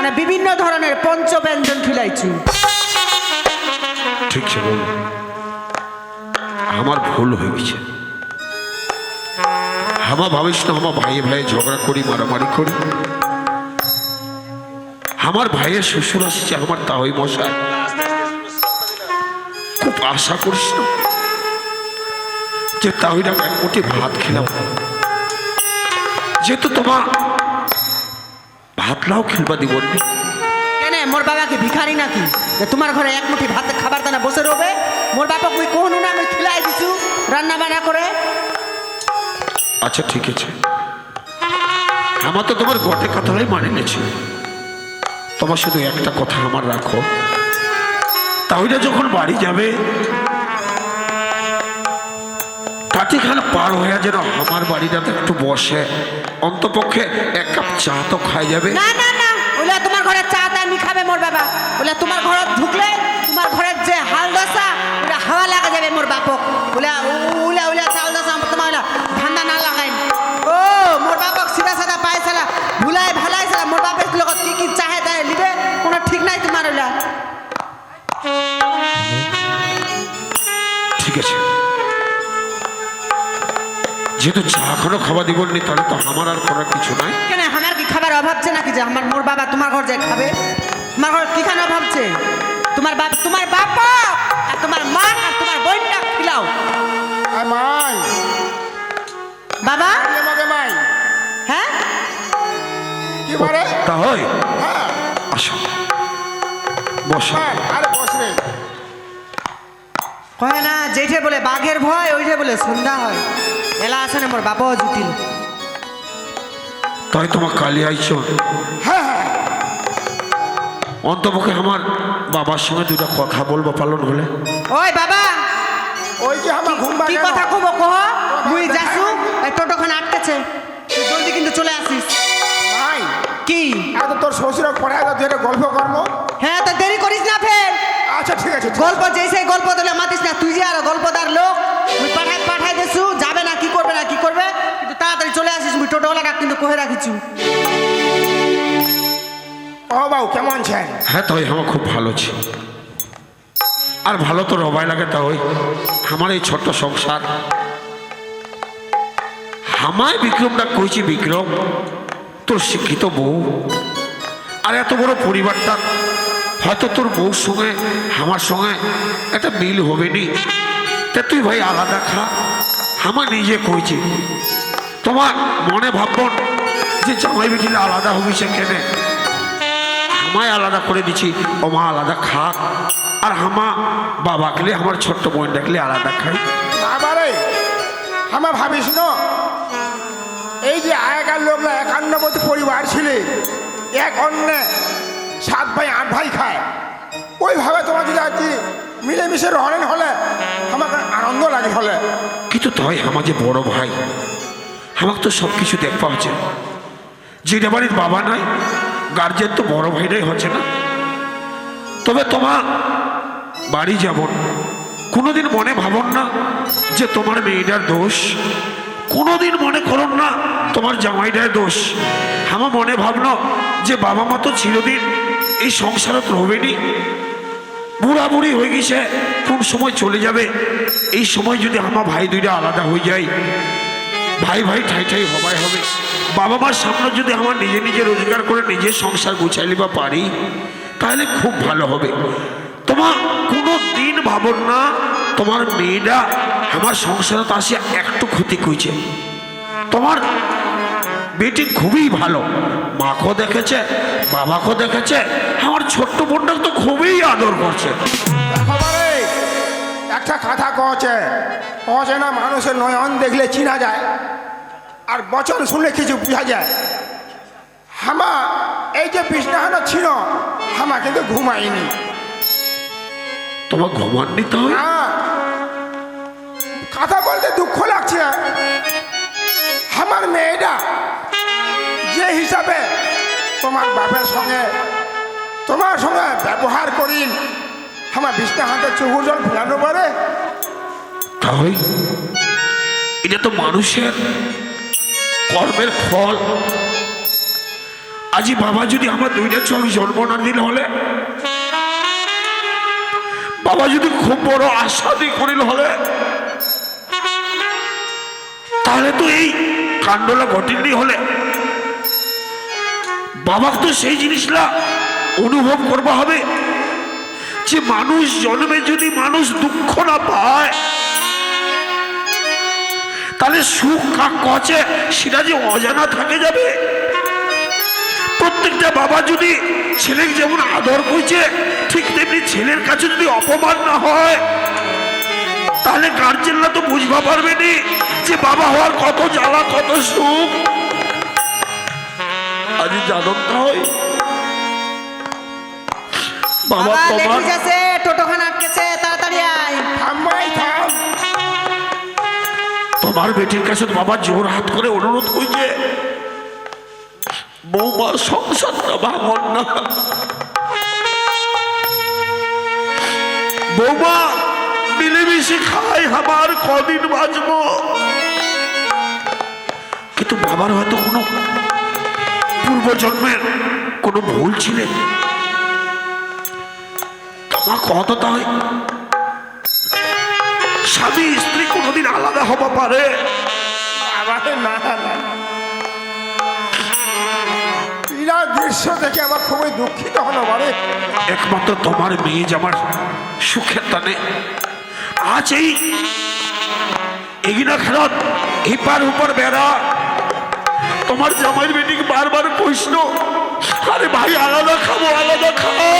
মানে বিভিন্ন ধরনের পঞ্চব্যঞ্জন খিলাইছু। ঠিক আছে বল, আমার ভুল হয়ে গেছে। আমার ভাবিস না আমার ভাইয়ে ভাইয়ে ঝগড়া করি, মারামারি করি। আমার ভাইয়ের শ্বশুর আসছে, আমার তাওই মশাই, খুব আশা করিস না যে তাওইটা এক মুঠি ভাত খেলাম, যেহেতু তোমার ভাত লাও খেলবা দিব নি। কেন মোর বাবা কি ভিখারি নাকি যে তোমার ঘরে এক মুঠি ভাত খাবার দানা বসে রবে? মোর বাবা কই কোন না আমি খিলাই দিছু রান্না বান্না করে। আচ্ছা ঠিক আছে, আমার তো তোমার গটে কথাটাই মানে নিয়েছি। তোমার শুধু একটা কথা আমার রাখো, তাহলে যখন বাড়ি যাবে কাঠিখানা পার হয়ে যেন আমার বাড়িটাতে একটু বসে, অন্তপক্ষে এক কাপ চা তো খাই যাবে। না না না, ওলা তোমার ঘরে চা তা নি খাবে মোর বাবা। ওলা তোমার ঘরে ঢুকলে তোমার ঘরের যে হাল দশা ওলা হাওয়া লাগা যাবে মোর বাপক। ওলা ওলা ওলা চাল দশা তোমার ওলা ধান্দা না লাগাই। ও মোর বাপক সিধা সাদা পায় সালা ভুলাই ভালাই সালা মোর বাপের লগত কি কি চাহে তাই লিবে কোনো ঠিক নাই তোমার। ওলা ঠিক আছে, যেহেতু চা এখনো খাওয়া দিব নি, তাহলে তো আমার আর করার কিছু নাই। কেন আমার কি খাবার অভাবছে নাকি যে আমার মোর বাবা তোমার ঘর যায় খাবে? তোমার ঘর কি খানা অভাবছে? তোমার বাপ তোমার বাবা আর তোমার মা আর তোমার বোনটা খিলাও। মাই বাবা আমাকে মাই হ্যাঁ কি বলে? তা হয়, হ্যাঁ আসো বসো। হ্যাঁ, আরে বস রে। কয় না যেঠে বলে বাঘের ভয় ওইঠে বলে সন্ধ্যা হয়। এলা আসে না মোর বাবাও জুটিল। তাই তোমার কালি আইছ, হ্যাঁ হ্যাঁ অন্তপক্ষে আমার বাবার সঙ্গে দুটা কথা বলবো পালন হলে। ওই বাবা ওই যে আমার ঘুম কি ভাঙে কথা না। কব কহ? মুই যাসু এই টোটোখানে আটকেছে, তুই জলদি কিন্তু চলে আসিস। মাই কি? এত তোর শ্বশুরক পড়ায় তুই একটা গল্প করবো। হ্যাঁ তো দেরি করিস না ফের। আচ্ছা ঠিক আছে গল্প যে সেই গল্প দিলে মাতিস না, তুই যে আর গল্পদার লোক। মুই পাঠাই দেছু, যাবে না কি করবে না কি করবে, কিন্তু তাড়াতাড়ি চলে আসিস। মুই টোটোওয়ালাটা কিন্তু কহে রাখিছু। ও বাবু কেমন আছেন? হ্যাঁ তাই আমার খুব ভালো ছিল, আর ভালো তো রবাই লাগে। তা ওই আমার এই ছোট্ট সংসার, আমায় বিক্রমটা কইছি, বিক্রম তোর শিক্ষিত বউ আর এত বড় পরিবারটা, হয়তো তোর বউর সঙ্গে আমার সঙ্গে একটা মিল হবে নি, তা তুই ভাই আলাদা খা। আমার নিজে কইছি, তোমার মনে ভাবন যে জামাই বেটিলে আলাদা হবি সেখানে, আমায় আলাদা করে দিছি, ও মা আলাদা খা। আর হামা বাবা গেলে আমার ছোট্ট বোন ডাকলে আলাদা খাই। আবারে আমার ভাবিস না, এই যে আগেকার লোকরা 91 পরিবার ছিলে, এক অন্য 7 ভাই 8 ভাই খায়, ওইভাবে তোমার যদি আর কি মিলেমিশে রহলেন হলে আমাকে আনন্দ লাগে হলে। কিন্তু তাই আমার যে বড় ভাই, আমাকে তো সব কিছু দেখতে হচ্ছে। যেটা বাড়ির বাবা নাই, গার্জেন তো বড় ভাইটাই হচ্ছে না। তবে তোমার বাড়ি যাবন, কোনোদিন মনে ভাবন না যে তোমার মেয়েটার দোষ, কোনোদিন মনে করুন না তোমার জামাইটার দোষ। আমার মনে ভাবলো যে বাবা মা তো চিরদিন এই সংসারত রবেনি, বুড়া বুড়ি হয়ে গেছে, কোন সময় চলে যাবে। এই সময় যদি আমার ভাই দুইটা আলাদা হয়ে যায়, ভাই ভাই ঠাই ঠাই হবাই হবে। বাবা মার সামনে যদি আমার নিজে নিজে রোজগার করে নিজের সংসার গুছাইলে বা পারি, তাহলে খুব ভালো হবে। তোমার কোনো দিন ভাবন না তোমার মেয়েটা আমার সংসারত আসিয়া একটু ক্ষতি করছে। তোমার বেটি খুবই ভালো, মাকেও দেখেছে, বাবাকেও দেখেছে, আমার ছোট্ট বোনটা তো খুবই আদর করছে। একেবারে একটা কথা কছে না, মানুষের নয়ন দেখলে চিনা যায়, আর বচন শুনলে কিছু বোঝা যায়। হামা এই যে বিছনাখানা ছিল, হামা কিন্তু ঘুমাইনি। তোমার ঘুমান নিতে হয়? হ্যাঁ, কথা বলতে দুঃখ লাগছে। আমার মেয়েটা যে হিসাবে তোমার বাপের সঙ্গে তোমার সঙ্গে ব্যবহার করি, আমার বিছনা হাতে চোখের জল ফেলানো পারে। তাই এটা তো মানুষের কর্মের ফল। আজি বাবা যদি আমার দুইটা চোখ জন্ম না দিল হলে, বাবা যদি খুব বড় আশা দিয়ে করিল হলে, তাহলে তো এই কাণ্ডটা ঘটিনি হলে বাবাকে তো সেই জিনিসটা অনুভব করবা হবে যে মানুষ জন্মে যদি মানুষ দুঃখ না পায় তাহলে সুখ কাক কচে সেটা যে অজানা থাকে যাবে। প্রত্যেকটা বাবা যদি ছেলেকে যেমন আদর করছে ঠিক তেমনি ছেলের কাছে যদি অপমান না হয় তাহলে গার্জেনরা তো বুঝবা পারবে নি যে বাবা হওয়ার কত জ্বালা কত সুখ। আজ জানতে হয় বাবা বাবা তোমার লেডিস আছে, টোটোখানা আটকেছে, তাড়াতাড়ি আয়। থামাই থাম। তোমার বেটির কাছে তো বাবা জোর হাত করে অনুরোধ করছে, বৌমা সংসারটা ভাঙন না, বৌমা মিলেমিশে খাই আমার কদিন বাঁচবো। কিন্তু বাবার হয়তো কোনো পূর্বজন্মের কোনো ভুল ছিল, তোমার কত তাই স্বামী স্ত্রী কোনোদিন আলাদা হবা পারে? আমাকে না না, এরা দৃশ্য দেখে আমার খুবই দুঃখিত হলো বারে। একমাত্র তোমার মেয়ে যে আমার সুখের টানে আজ এই এগিনা খেলত হিপার উপর বেড়া তোমার জামাই বেটিকে বারবার কইছিল, আরে ভাই আলাদা খাবো আলাদা খাও,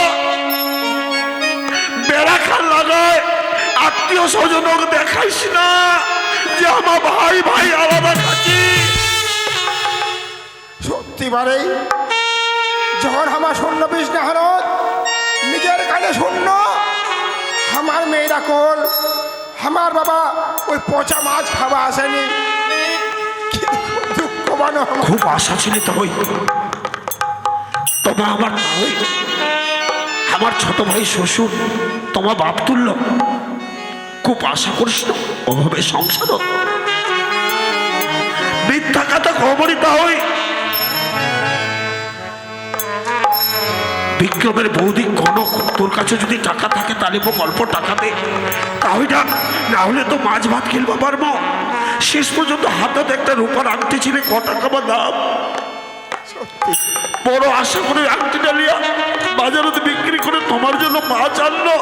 বেড়া খান লাগায় আত্মীয় স্বজনকে দেখাইস না যে আমার ভাই ভাই আলাদা খাচ্ছি। সত্যি বারে যখন আমার শূন্য বিষ না হারত নিজের কানে শূন্য, আমার মেয়েরা কোল আমার বাবা ওই পচা মাছ খাওয়া আসেনি। কি দুঃখ বানো আমার। খুব আশা ছিল তবে তোমার আমার ভাই আমার ছোট ভাই শ্বশুর তোমার বাপ তুলল, খুব আশা করিস না ওভাবে সংসার মিথ্যা কথা খবরই তাহলে বিক্রমের বৌদি কনক তোর কাছে যদি টাকা থাকে তাহলে অল্প টাকা দে, তাহলে না হলে তো মাছ ভাত খেলবো পারবো। শেষ পর্যন্ত হাতে একটা রূপার আংটি ছিল, ক টাকা বা দাম। সত্যি বড় আশা করে আংটিটা লিয়া বাজারে বিক্রি করে তোমার জন্য মাছ আনলো।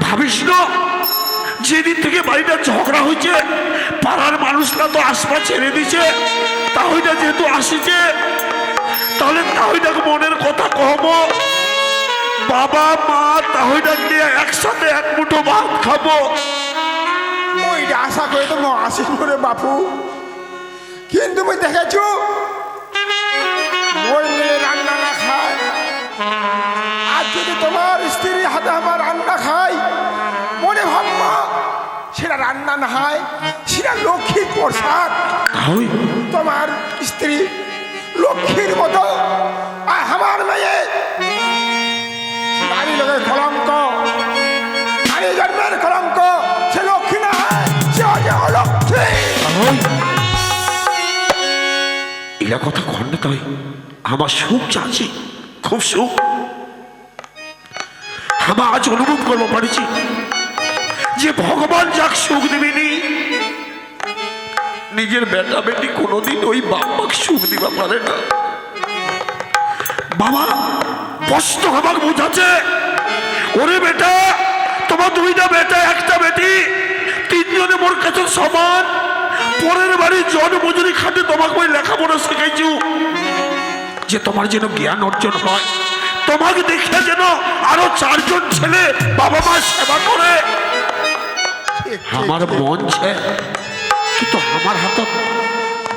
ভাবিস না যেদিন থেকে বাড়িটা ঝগড়া হয়েছে পাড়ার মানুষরা তো আশপা ছেড়ে দিছে, তাহলে যেহেতু আসিছে তাহলে তাহলে মনের কথা কহব, বাবা মা তাহলে নিয়ে একসাথে এক মুঠো ভাত খাবো। ওইটা আশা করে তো আসিস করে বাপু, কিন্তু আমি দেখেছো ওই মেয়ে রান্না না খায়, আর যদি তোমার স্ত্রীর হাতে আমার রান্না খাই মনে ভাববা সেটা রান্না না হয় সেটা লক্ষ্মীর প্রসাদ। তাহলে তোমার স্ত্রী লক্ষ্মীর মতো, আর আমার মেয়ে নারী লোকের কলঙ্ক, নারী জন্মের কলঙ্ক। সে লক্ষ্মী না হয়, সে হচ্ছে অলক্ষ্মী। এলা কথা খন্ড তাই আমার সুখ চাচ্ছি, খুব সুখ আমার আজ অনুভব করবো পারছি যে ভগবান যাক সুখ দিবেনি, নিজের বেটা বেটি কোনোদিন ওই বাপ্পাকে সুখ দিবা পারে না। বাবা স্পষ্ট আমাকে বোঝাচ্ছে, ওরে বেটা তোমার দুইটা বেটা একটা বেটি তিনজনে মোর কাছে সমান, পরের বাড়ির জন মজুরি খাটে তোমাকে ওই লেখাপড়া শেখাইছু যে তোমার যেন জ্ঞান অর্জন হয়, তোমাকে দেখে যেন আরো চারজন ছেলে বাবা মার সেবা করে। আমার মন ছে কিন্তু আমার হাতে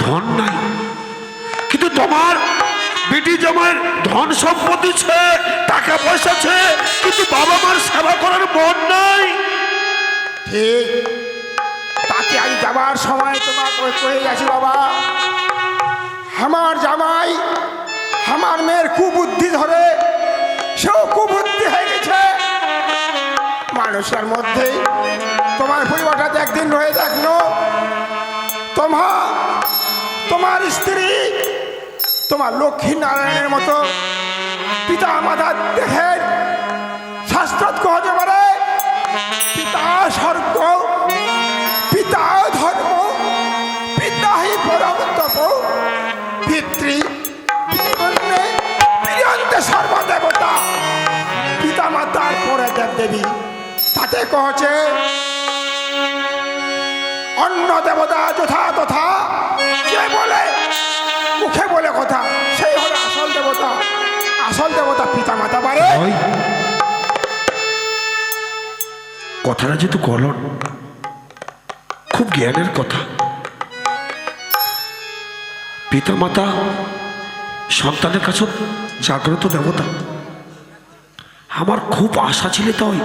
ধন নাই, কিন্তু তোমার বেটি জামাইয়ের ধন সম্পত্তি ছে, টাকা পয়সা ছে, কিন্তু বাবা মার সেবা করার মন নাই। ঠিক তাতে আজ যাবার সময় তোমাকে কয়ে গেছি বাবা, আমার জামাই আমার মেয়ের কুবুদ্ধি ধরে সেও কুবুদ্ধি হয়ে গেছে মানুষের মধ্যে। তোমার পরিবারটা একদিন রয়ে দেখলো তোমার স্ত্রী তোমার লক্ষ্মী নারায়ণের মতো পিতা মাতা দেখেন শাস্ত্রত কহতে পারে পিতা স্বর্গ পিতা ধর্ম পিতা হি পরম তপ পিতৃ প্রিয়ন্তে সর্বদেবতা পিতা মাতার পরে দেব দেবী তাতে কহছে অন্য দেবতা যথা তথা যে বলে মুখে বলে কথা সেই হলো আসল দেবতা। আসল দেবতা পিতা মাতা পারে। ওই কথাটা যেহেতু কলন খুব জ্ঞানের কথা। পিতা মাতা সন্তানের কাছে জাগ্রত দেবতা। আমার খুব আশা ছিল তাই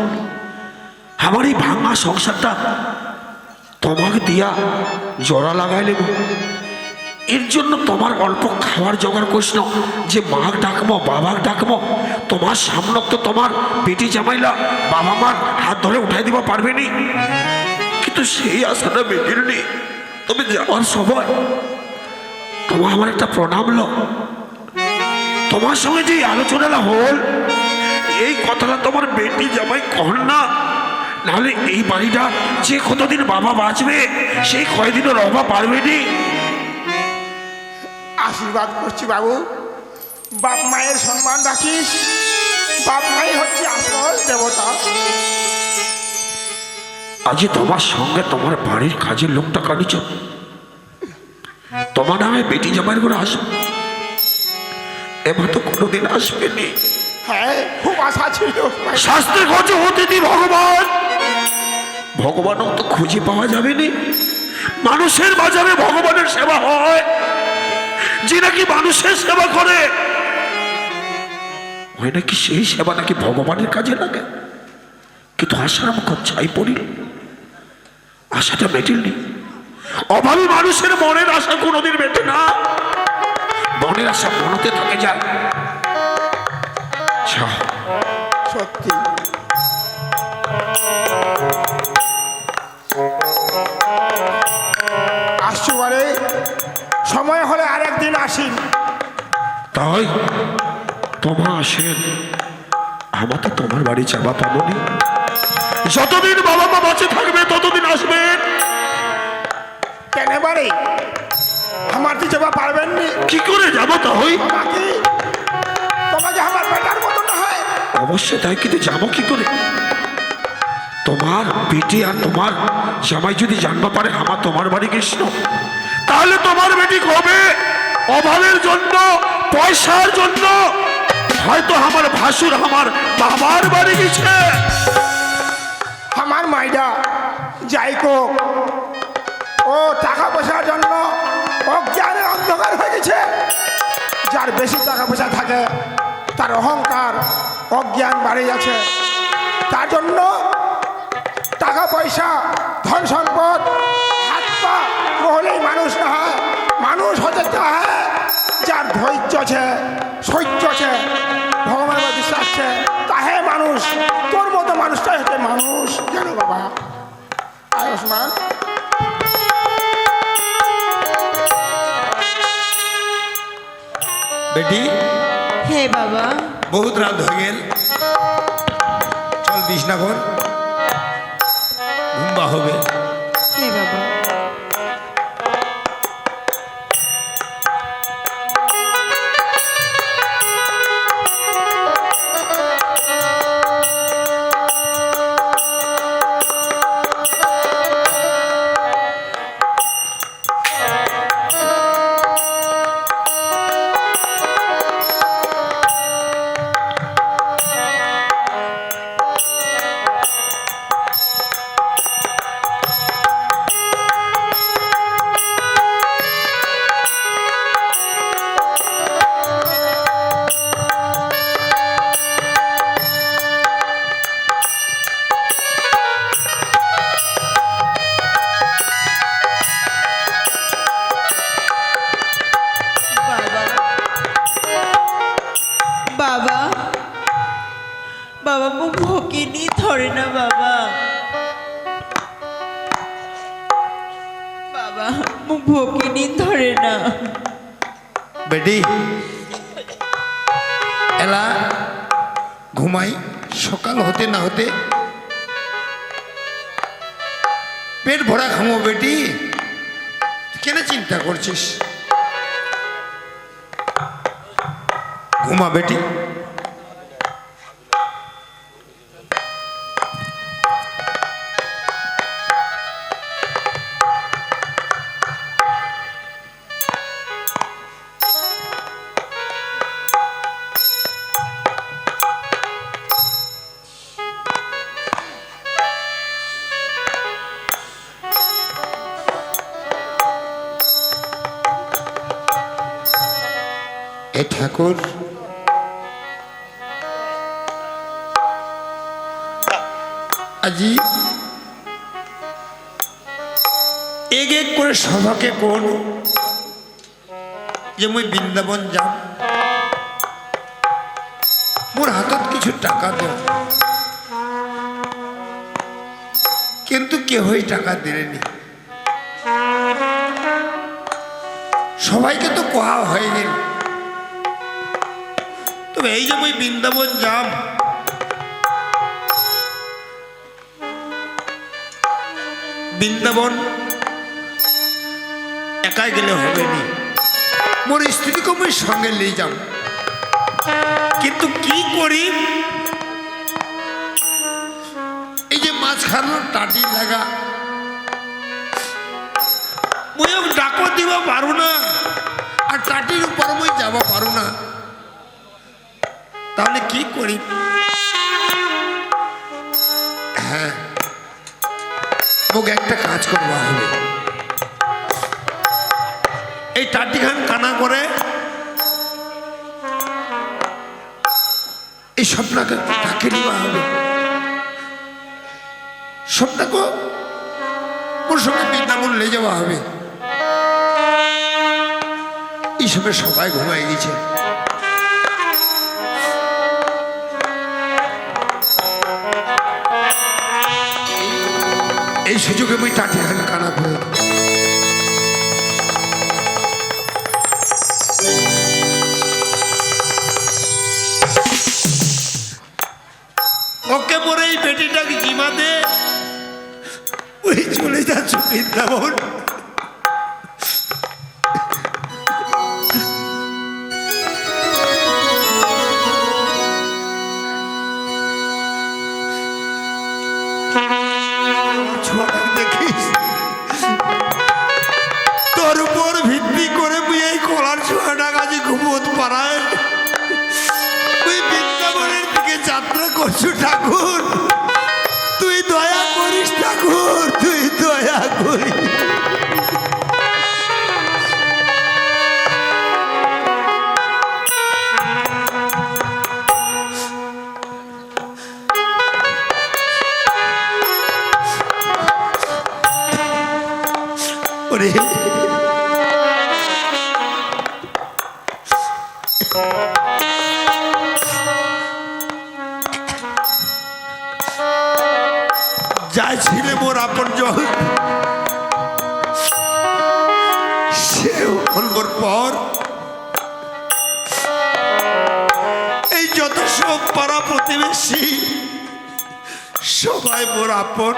আমার এই ভাঙা সংসারটা তোমাকে দিয়া জড়া লাগাইলে গো। এর জন্য তোমার অল্প খাওয়ার জোগাড় করিস না যে মাক ডাকবো বাবাকে ডাকবো। তোমার সামনে তো তোমার বেটি জামাইলা বাবা মার হাত ধরে উঠাই দিব পারবে নি, কিন্তু সেই আশাটা বেটির নেই। তবে যাওয়ার সময় তোমার আমার একটা প্রণাম লো। তোমার সঙ্গে যে আলোচনাটা হল এই কথাটা তোমার বেটি জামাই কর না, নাহলে এই বাড়িটা যে কতদিন বাবা বাঁচবে সেই কয়দিনও রবা পারবে নি। আশীর্বাদ করছি বাবু, বাপ মায়ের সম্মান রাখিস। বাপ মাই হচ্ছে আসল দেবতা। আজ তোমার সঙ্গে তোমার বাড়ির কাজের লোকটা কাটিছ, তোমার নামে বেটি জামাইয়ের করে আসো। এবার তো কোনোদিন আসবেনি। হ্যাঁ খুব আশা ছিল। শাস্ত্রে খোঁজে হতে দি ভগবান, ভগবানও তো খুঁজে পাওয়া যাবে নি। মানুষের বাজারে ভগবানের সেবা হয়, যে নাকি মানুষের সেবা করে হয় নাকি সেই সেবা নাকি ভগবানের কাজে লাগে। কিন্তু আশার মুখ ছাই পড়িল, আশাটা মেটেলনি। অভাবী মানুষের মনের আশা কোনোদিন মেটে না, মনের আশা মনতে থাকে যায়। সত্যি আসছো বারে, সময় হলে আরেকদিন আসি। তাই তোমার আসেন, আমার তো তোমার বাড়ি চাপা পাবনি। যতদিন বাবা মা বাঁচে থাকবে ততদিন আসবেন। কেন বারে আমার কি যাবা পারবেন নি? কি করে যাবো তাই? তোমাকে তোমাকে আমার বেটার মতো না হয়। অবশ্যই তাই, কিন্তু যাবো কি করে? তোমার বেটি আর তোমার জামাই যদি জানতে পারে আমার তোমার বাড়ি কৃষ্ণ, তাহলে তোমার বেটি কবে অভাবের জন্য পয়সার জন্য হয়তো আমার ভাসুর আমার বাবার বাড়ি গেছে। আমার মাইডা যাইকো ও টাকা পয়সার জন্য অজ্ঞানের অন্ধকার হয়ে গেছে। যার বেশি টাকা পয়সা থাকে তার অহংকার অজ্ঞান বাড়ে যাচ্ছে। তার জন্য টাকা পয়সা ধন সম্পদ হাত পা হলেই মানুষ না হয়। মানুষ হতে চায় যার ধৈর্য আছে সহ্য আছে ভগবানের বিশ্বাস আছে, তাহে মানুষ। তোর মতো মানুষটাই হচ্ছে মানুষ। কেন বাবা আয়ুষ্মান বেটি হে বাবা, বহুত রাত হয়ে গেল, চল বিছনা কর, ঘুমবা হবে। হে বাবা। বাবা বাবা মুখ ভকিনি ধরে না বাবা, বাবা মুখ ভকিনি ধরে না বেটি এলা ঘুমাই, সকাল হতে না হতে পেট ভরা খামো। বেটি কেন চিন্তা করছিস? ঘুমা বেটি। এ ঠাকুর, আজি এক এক করে সভাকে কোন যে মই বৃন্দাবন যাম, মোর হাতত কিছু টাকা দেব, কিন্তু কেহই টাকা দিলেনি। সবাইকে তো কোয়া হয়ে গেল, তবে এই যে মই বৃন্দাবন যাম, বৃন্দাবন একাই গেলে হবে নি, মোর স্ত্রীকে মই সঙ্গে নিয়ে যাব। কিন্তু কি করি, এই যে মাঝখানো টাটি লাগা, মই ডাকো দিব পারো না, আর টাটির উপর মই যাব পারো না। তাহলে কি করি? হ্যাঁ, মোক একটা কাজ করবা হবে। এই টাটিখান কানা করে এই স্বপ্নকে তাকে নেওয়া হবে। স্বপ্নকে ওর সঙ্গে বৃন্দাবন নিয়ে যাওয়া হবে। এই সময় সবাই ঘুমাই গেছে। এই সুযোগে আমি টাটিখান কানা করে ওকে পরে এই বেটিটাকে জিমা দে, ওই চলে যাচ্ছ বৃন্দাবন। ছোটাকে দেখিস, তোর উপর ভিত্তি করে মুই এই কলার ছোঁয়াটা কাজে ঘুমোত পারায় তুই বৃন্দাবনের দিকে যাত্রা করছু। ঠাকুর তুই দয়া করিস, ঠাকুর তুই দয়া করিস। ওরে যাই ছিলে মোর আপন জন, সে অল্পর পর এই যত সব পাড়া প্রতিবেশী সবাই মোর আপন।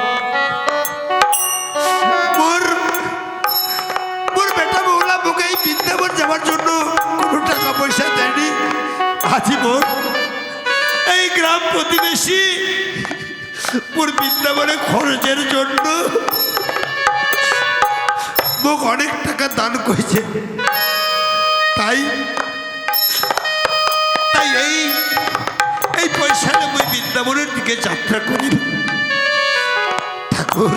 মোর মোর বেটা বউলা বুকে এই বৃন্দাবন যাওয়ার জন্য কোনো টাকা পয়সা দেয়নি। আজি মোর এই গ্রাম প্রতিবেশী মোর বৃন্দাবনে খরচের জন্য মোক অনেক টাকা দান করেছে। তাই তাই এই এই পয়সা নিয়ে মই বৃন্দাবনের দিকে যাত্রা করি। ঠাকুর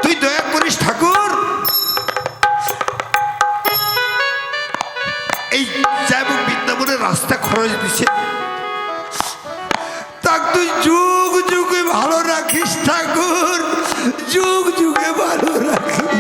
তুই দয়া করিস, ঠাকুর এই যাবো বৃন্দাবনের রাস্তা খরচ দিছে, তাক তুই যুগ যুগে ভালো রাখিস ঠাকুর, যুগ যুগে ভালো রাখিস।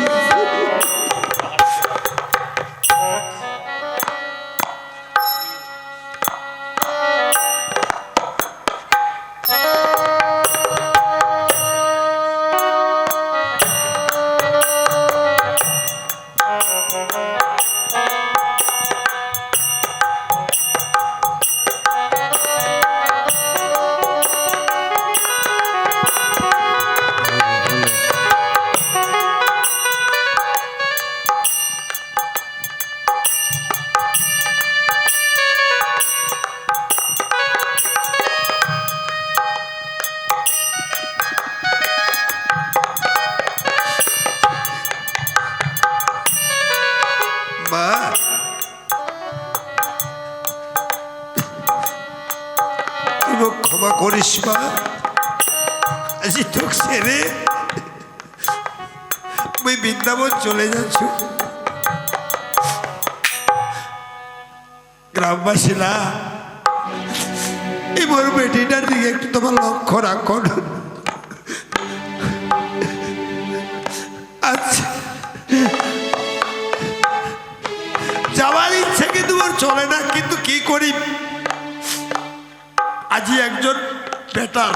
ক্ষমা করিস মা, আজি তোক ছেড়ে ওই বৃন্দাবন চলে যাচ্ছ। গ্রামবাসীরা এই মোর বেটিটার দিকে একটু তোমার লক্ষ্য রাখো। আচ্ছা, যাওয়ার ইচ্ছে কিন্তু ওর চলে না, কিন্তু কি করি, আজি একজন বেটার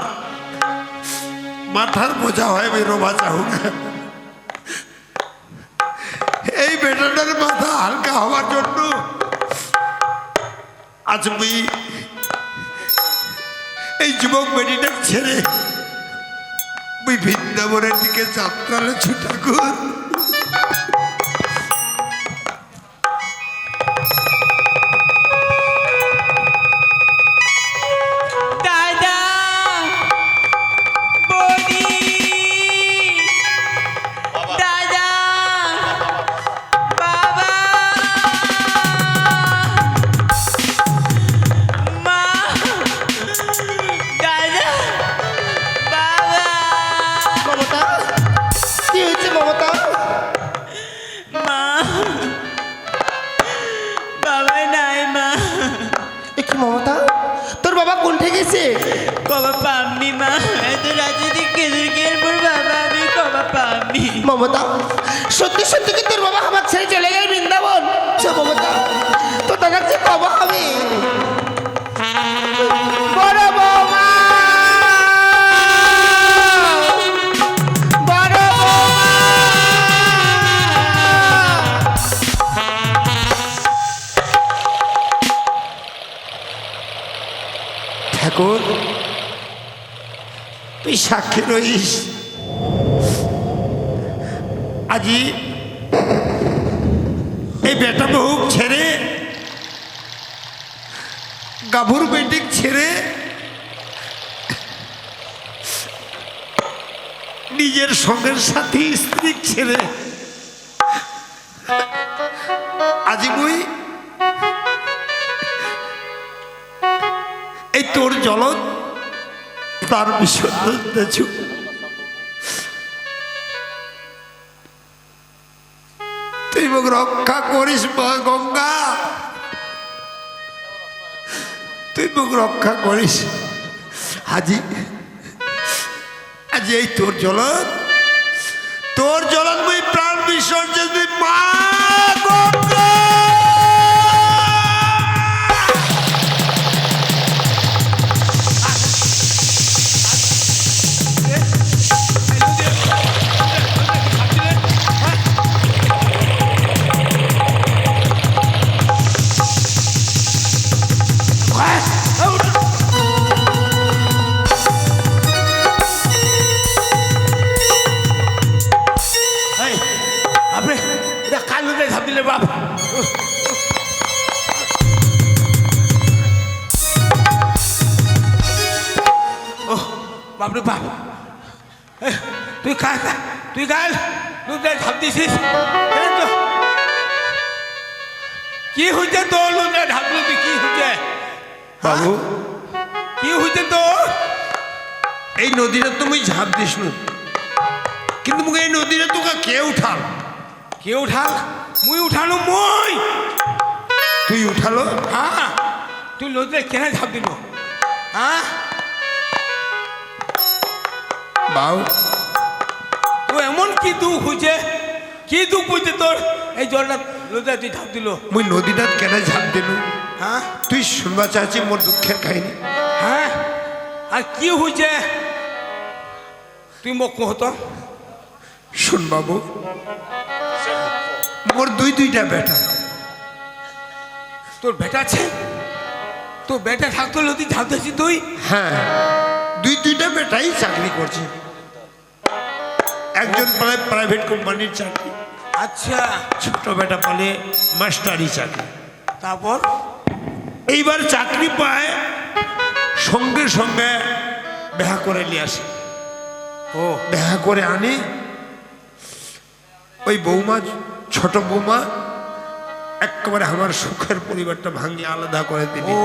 মাথার বোঝা হয় বেরোবা চাহু না। এই বেটাটার মাথা হালকা হওয়ার জন্য আজ আমি এই যুবক বেটিটা ছেড়ে ওই বৃন্দাবনের দিকে যাত্রা লেছি ঠাকুর। দাদা, বৌদি, দাদা, বাবা, মা, দাদা, বাবা, মমতা, কি হয়েছে মমতা? মা, বাবা নাই মা, এ কি মমতা, তোর বাবা কোনঠে গেছে? বাবা পামনি মা, এত রাতে দিকে মোর বাবা আমি বাবা পামনি। মমতা, সত্যি সত্যি কি তোর বাবা আমার ছেড়ে চলে গেল বৃন্দাবন? সে মমতা, তোর দাদার যে খবর হবে। বড় বৌমা, বড় বৌমা। ঠাকুর, তুই সাক্ষী রইস, আজি এই বেটা বহু ছেড়ে গাভুর বেটিক ছেড়ে নিজের সঙ্গের সাথী স্ত্রী ছেড়ে আজি মুই এই তোর জলত তার বিসর্জন দেছু। তুই মোক রক্ষা করিস মা গঙ্গা, তুই মোক রক্ষা করিস। আজি আজি এই তোর জলত মুই প্রাণ বিসর্জন দিই মা গঙ্গা। আপনি এটা কালু দিয়ে ঝাঁপ দিলে বাপ। ও বাপরে বাপ, তুই তুই গাল লুটায় ঝাঁপ দিছিস তো? কি হয়েছে তোর লুটায় ঝাঁপ দিবি? কি হয়েছে বাবু, কি হয়েছে তোর? এই নদীটা তুমি ঝাঁপ দিস নু, কিন্তু মুখে এই নদীটা তোকে কে উঠাল? কে উঠাল? মুই উঠানো মই। তুই উঠালো? হ্যাঁ, তুই নদীতে কেন ঝাঁপ দিল? হ্যাঁ, বাউ, তো এমন কি দুঃখ হয়েছে? কি দুঃখ হয়েছে তোর এই জলটা নদীতে তুই ঝাঁপ দিল? মুই নদীটা কেন ঝাঁপ দিলু? হ্যাঁ তুই শুনবা চাচ্ছি মোর দুঃখের কাহিনী? হ্যাঁ, আর কি হয়েছে তুই মোক কহত। শুন বাবু, মোর দুইটা বেটা। তোর বেটা আছে? তোর বেটা থাকতো নদী ঝাঁপ দিয়েছি তুই? হ্যাঁ, দুইটা বেটাই চাকরি করছে। একজন পালে প্রাইভেট কোম্পানির চাকরি, আচ্ছা, ছোট বেটা পালে মাস্টারি চাকরি। তারপর এইবার চাকরি পায়, সঙ্গে সঙ্গে দেখা করে নিয়ে আসে। ও দেখা করে আনি, ওই বৌমা, ছোট বৌমা একেবারে আমার সুখের পরিবারটা ভাঙিয়ে আলাদা করে দিলি। ও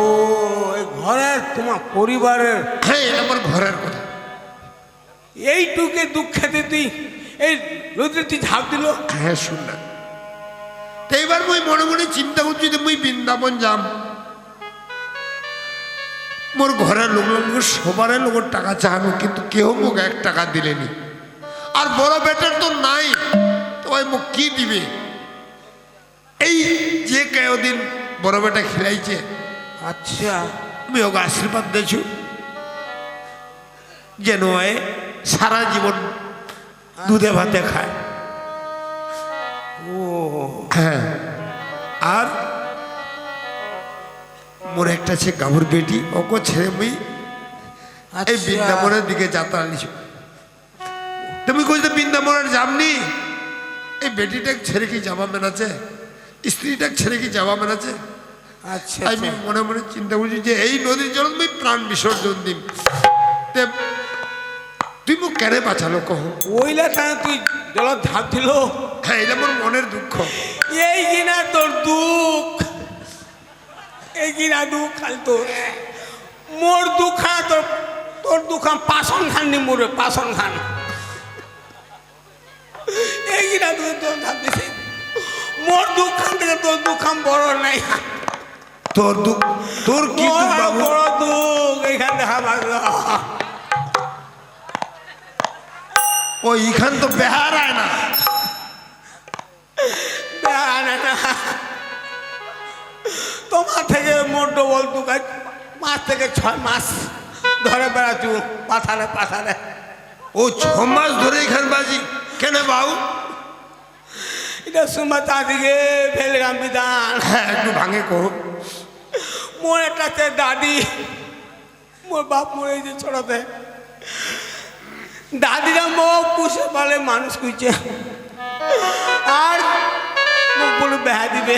এই ঘরের তোমার পরিবারের হ্যাঁ, এটা আমার ঘরের কথা। এইটুকে দুঃখেতে তুই এই নদীতে তুই ঝাঁপ দিল। হ্যাঁ, শুনলাম। তো এইবার মুই মনে মনে চিন্তা করছি যে মুই বৃন্দাবন যাম, মোর ঘরের লোক সবার লোকের টাকা চাহানো, কিন্তু কেউ মোক 1 টাকা দিলেনি। আর বড় বেটার তো নাই, তো ওই মোক কি দিবে? এই যে কয়েকদিন বড় বেটা খেলাইছে, আচ্ছা, আমি ওকে আশীর্বাদ দিয়েছু যেন এ সারা জীবন দুধে ভাতে খায়। ও হ্যাঁ, আর মোর একটা আছে গাভুর বেটি, ওকে ছেড়ে মুই এই আচ্ছা। বৃন্দাবনের দিকে যাত্রা নিছ। তুমি কইতে বৃন্দাবনের যামনি, এই বেটিটা ছেড়ে কি যাওয়া মেনাছে, স্ত্রীটা ছেড়ে কি যাওয়া মেনাছে? আচ্ছা আমি মনে মনে চিন্তা করছি যে এই নদীর জল আমি প্রাণ বিসর্জন দিম। তে তুই মুখ কেন বাঁচালো কহ? ওইলা তাহলে তুই জল ঝাঁপ দিল। হ্যাঁ, এটা মোর মনের দুঃখ। এই কিনা তোর দুঃখ, এই কিনা দুঃখ খালি তোর। মোর দুঃখা তোর, তোর দুঃখা পাশন খান নি মোরে, পাশন খান। এই কিনা তুই তোর ঝাঁপ দিছিস, মোর দুঃখান থেকে তোর দুঃখাম বড় নাই। তোর দুঃখ, তোর কি দুঃখ বাবু? বড় দুঃখ এইখান দেখা বাজলো। ও এইখান তো বেহারায় না। তোমার থেকে মোর ডবল দুঃখ। 5 থেকে 6 মাস ধরে বেড়াচ্ছু পাথারে পাথারে। ও 6 মাস ধরে এখান বাজি কেন বাবু? এটা সুমা দাদিকে ফেলগাম বিধান। হ্যাঁ, একটু ভাঙে কহ। মোর একটা আছে দাদি, মোর বাপ মরে যে ছোড়াতে, দাদিরা মুখ পুষে পালে মানুষ করছে। আর মুখ বলে বেহা দিবে,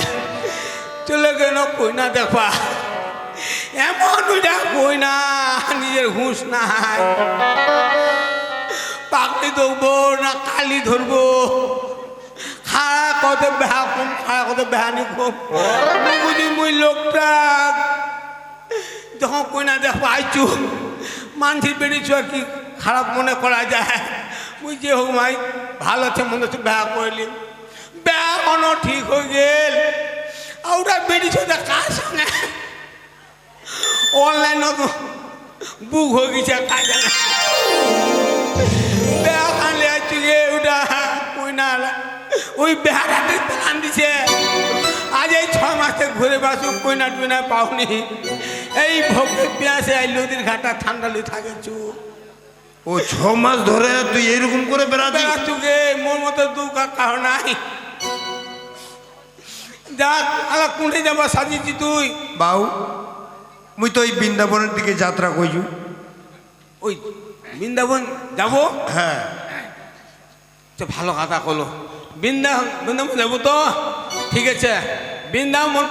চলে গেল কইনা দেখবা। এমন ওইটা কইনা নিজের হুঁশ নাই, পাকড়ি ধরবো না কালি ধরবো, খাড়া কত বেহা কম, খাড়া কত বেহানি কম। বুঝি মুই লোকটা যখন কইনা দেখবো আইছু, মানুষের বেরিয়েছ আর কি খারাপ মনে করা যায়। মুই যে হোক ভাই ভালো আছে মনে হচ্ছে বেহা করলি, বেহা কোনো ঠিক হয়ে গেল। আর ওটা বেরিয়েছ কার সঙ্গে অনলাইন বুক হয়ে গেছে, কাজ জানে বেহা খানলে আছি গে ওটা কইনা ওই বেহাটাতে প্লান দিছে। আজ এই 6 মাসে ঘুরে বাসু কইনা টুইনা পাওনি। এই ভোগের পেঁয়াজে এই নদীর ঘাটা ঠান্ডা লই থাকে চু। ও 6 মাস ধরে তুই এরকম করে বেড়াচ্ছিস? বেড়াচুকে মোর মতো দুঃখ আর কারো নাই। যাক আলা কোনে যাবা সাজিছি তুই? বাউ, মুই তো এই বৃন্দাবনের দিকে যাত্রা কইছু। ওই বৃন্দাবন যাবো? হ্যাঁ। তো ভালো কথা কলো, বৃন্দাবন যাবো তো ঠিক আছে। বৃন্দাবন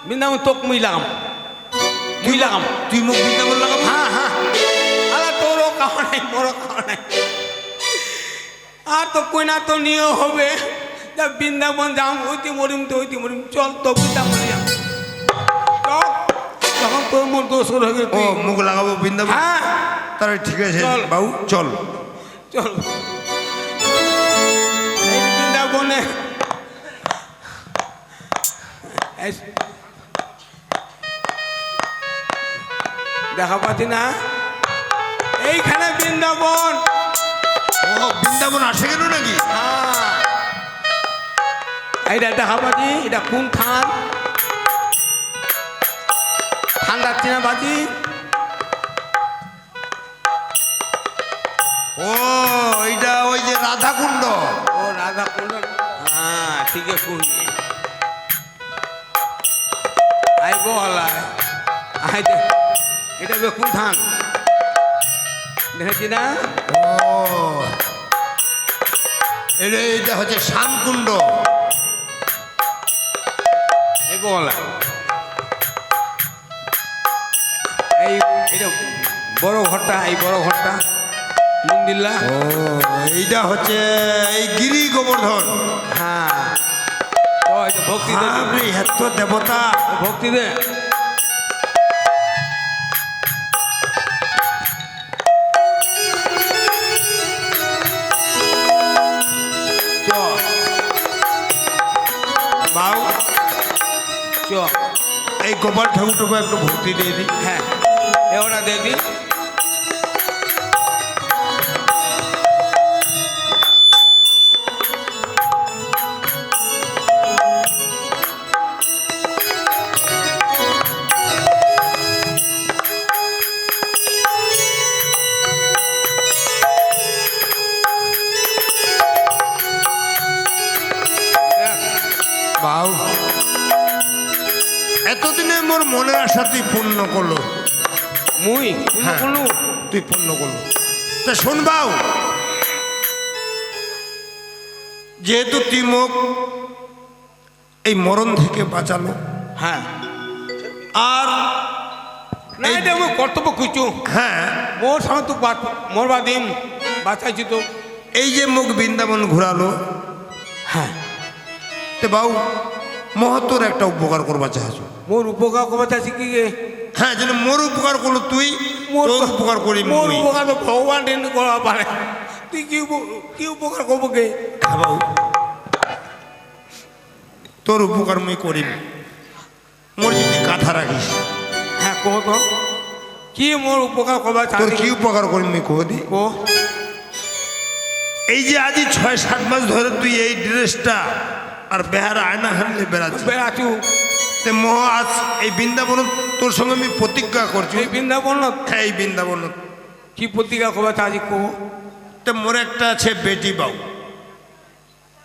বৃন্দাবন তোক মুই লাগাম, মুই লাগাম। তুই মুখ বৃন্দাবন লাগাবো? হ্যাঁ হ্যাঁ, আলা তোরও খাওয়া নাই মোরও খাওয়া নাই। আর তো কইনা তো নিয়ে হবে, যা বৃন্দাবন যাম, হইতে মরিম তো হইতে মরিম। চল তো বৃন্দাবন যাম, চল। তখন তোর মোর দোষ হয়ে গেল। ও মুখ লাগাবো বৃন্দাবন? হ্যাঁ তাহলে ঠিক আছে চল। বাবু, চল। চল এই বৃন্দাবনে দেখা পাচ্ছি না, এইখানে বৃন্দাবন। ও বৃন্দাবন আসে কেন নাকি? হ্যাঁ, এইটা দেখা পাচ্ছি। এটা কোন থান? থান যাচ্ছি না বাজি। ও এইটা ওই যে রাধা কুণ্ড। ও রাধা কুণ্ড, হ্যাঁ ঠিক আছে। আইব হলায় আইতে, এটা কোন থান দেখেছি না? ও এইটা হচ্ছে শ্যামকুণ্ড। এই বলা এই এটা বড় ঘরটা, এই বড় ঘরটা মন্দিরলা। ও এইটা হচ্ছে এই গিরি গোবর্ধন। হ্যাঁ, তো এই যে ভক্তি দে, আমি এত দেবতা ভক্তি দে। চ বাউ চ এই গোপাল ঠাকুরটাকে একটু ভক্তি দিয়ে দিই। হ্যাঁ এওটা দে দি। বাউ এতদিনে মোর মনের আশা তুই পূর্ণ করলো। মুই হ্যাঁ। কোনো তুই পূর্ণ করলো। তা শোন বাউ, যেহেতু তুই মোক এই মরণ থেকে বাঁচালো, হ্যাঁ আর না এটা আমি কর্তব্য কিছু হ্যাঁ মোর সামনে তো মরবা দিম বাঁচাইছি তো। এই যে মুখ বৃন্দাবন ঘুরালো, হ্যাঁ তে বাউ মহত্তর একটা উপকার করবা চাইছ। মোর উপকার করবা চাইছি কি গে? হ্যাঁ যেন মোর উপকার করলো তুই, মোর তোর উপকার করি মোর মুই। উপকার তো ভগবান টেনে করা পারে। তুই কি উপকার করবো গে? হ্যাঁ বাউ, তোর উপকার মুই করিম। মোর যদি কথা রাখিস, হ্যাঁ কো তো কি মোর উপকার করবা তোর চাইছি? কি উপকার করিম মুই কহ দি। কো এই যে আজ 6-7 মাস ধরে তুই এই ড্রেসটা আর বেহার আয়না হানলে বেড়াচ্ছিস, বেড়াচু তে মহ আজ এই বৃন্দাবন তোর সঙ্গে আমি প্রতিজ্ঞা করছি। এই বৃন্দাবন হ্যাঁ এই বৃন্দাবন কি প্রতিজ্ঞা করবা চাইছি কো? তে মোর একটা আছে বেটি বাউ।